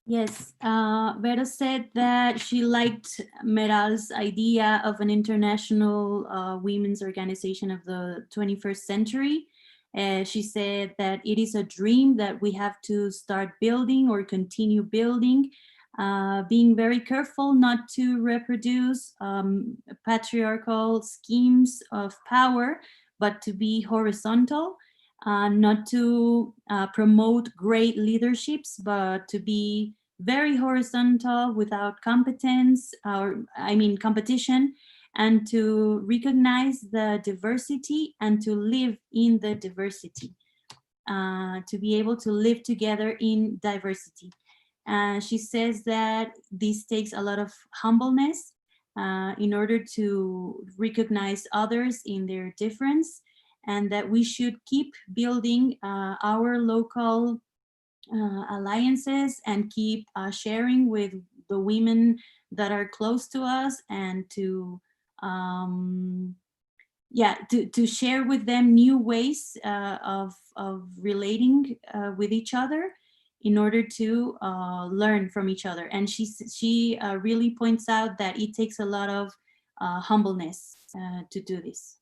Yes, Vero said that she liked Meral's idea of an international women's organization of the 21st century. She said that it is a dream that we have to start building or continue building, being very careful not to reproduce patriarchal schemes of power, but to be horizontal, not to promote great leaderships, but to be very horizontal without competence, or competition, and to recognize the diversity and to live in the diversity, to be able to live together in diversity. She says that this takes a lot of humbleness in order to recognize others in their difference, and that we should keep building our local alliances and keep sharing with the women that are close to us, and to share with them new ways of relating with each other in order to learn from each other. And she really points out that it takes a lot of humbleness to do this.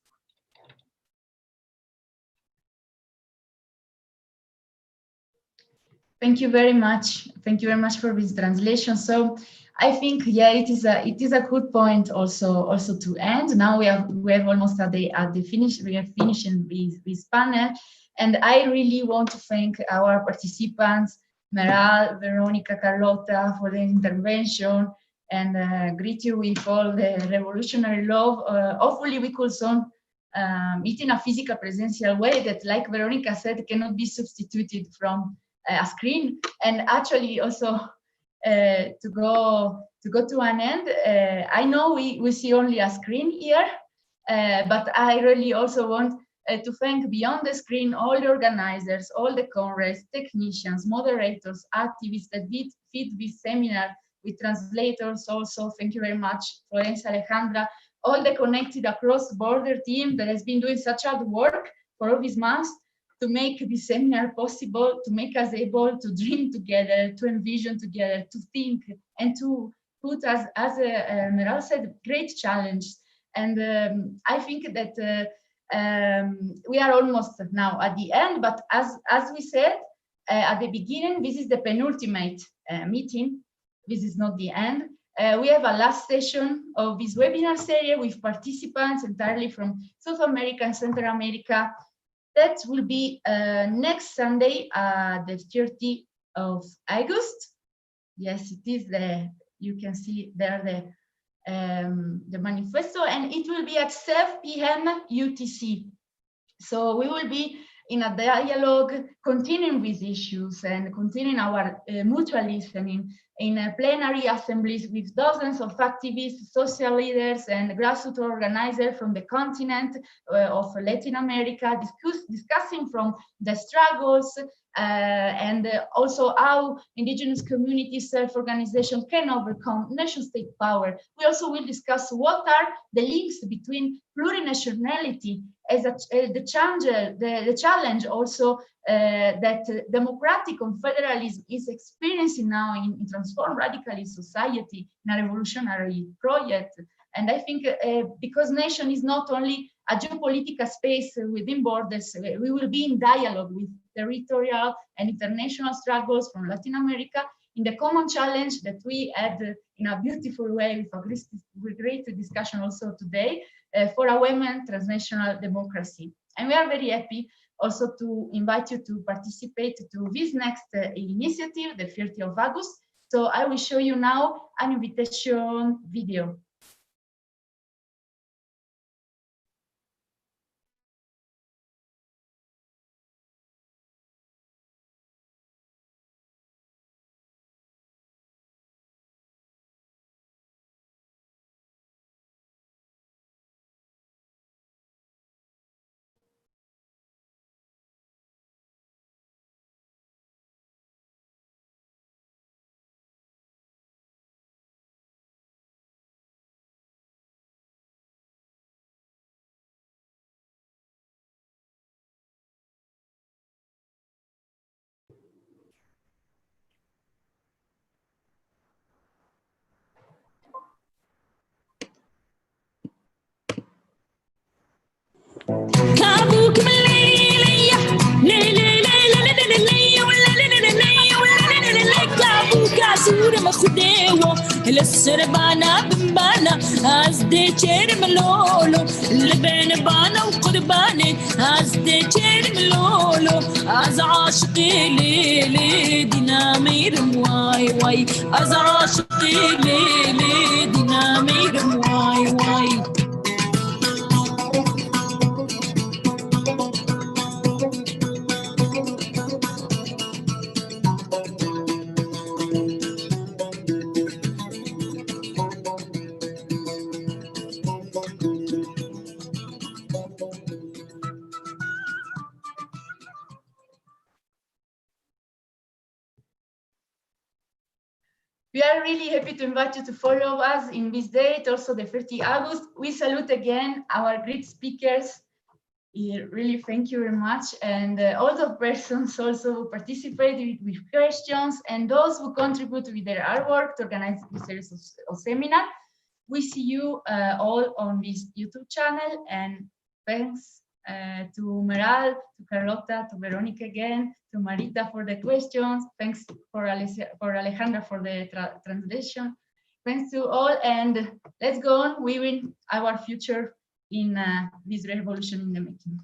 Thank you very much. Thank you very much for this translation. So I think, yeah, it is a good point also to end. Now we have almost at the finish. We are finishing this panel, and I really want to thank our participants, Meral, Veronica, Carlotta, for the intervention, and greet you with all the revolutionary love. Hopefully we could soon it in a physical presential way that, like Veronica said, cannot be substituted from a screen. And actually also to go to an end, I know we see only a screen here, but I really also want to thank beyond the screen all the organizers, all the comrades, technicians, moderators, activists that did feed this seminar, with translators also. Thank you very much, Florence, Alejandra, all the connected across border team that has been doing such hard work for all these months to make this seminar possible, to make us able to dream together, to envision together, to think, and to put us, as Meral said, great challenge. And I think that we are almost now at the end, but as we said at the beginning, this is the penultimate meeting. This is not the end. We have a last session of this webinar series with participants entirely from South America and Central America. That will be next Sunday, the 30th of August. Yes, it is you can see there the manifesto, and it will be at 7 p.m. UTC. So we will be in a dialogue, continuing with issues and continuing our mutual listening in plenary assemblies with dozens of activists, social leaders, and grassroots organizers from the continent of Latin America, discussing from the struggles and also how indigenous communities self-organization can overcome nation-state power. We also will discuss what are the links between plurinationality as the challenge also that democratic confederalism is experiencing now in transform radically society in a revolutionary project. And I think because nation is not only a geopolitical space within borders, we will be in dialogue with territorial and international struggles from Latin America in the common challenge that we had in a beautiful way with great discussion also today for a women transnational democracy. And we are very happy also to invite you to participate to this next initiative, the 30th of August. So I will show you now an invitation video. Kabuki Malay, مخديو السربانا بمبانا أزدي تشير ملولو اللي بين بانا وقرباني أزدي تشير ملولو أز عاشقي ليلي دينامير واي واي أز عاشقي ليلي دينامير واي واي We are really happy to invite you to follow us in this date, also the 30 August. We salute again our great speakers. Really, thank you very much. And all the persons also who participated with questions and those who contribute with their artwork to organize this series of seminar. We see you all on this YouTube channel, and thanks to Meral, to Carlotta, to Veronica again, to Marita for the questions. Thanks for Alejandra for the translation. Thanks to all, and let's go on. We win our future in this revolution in the making.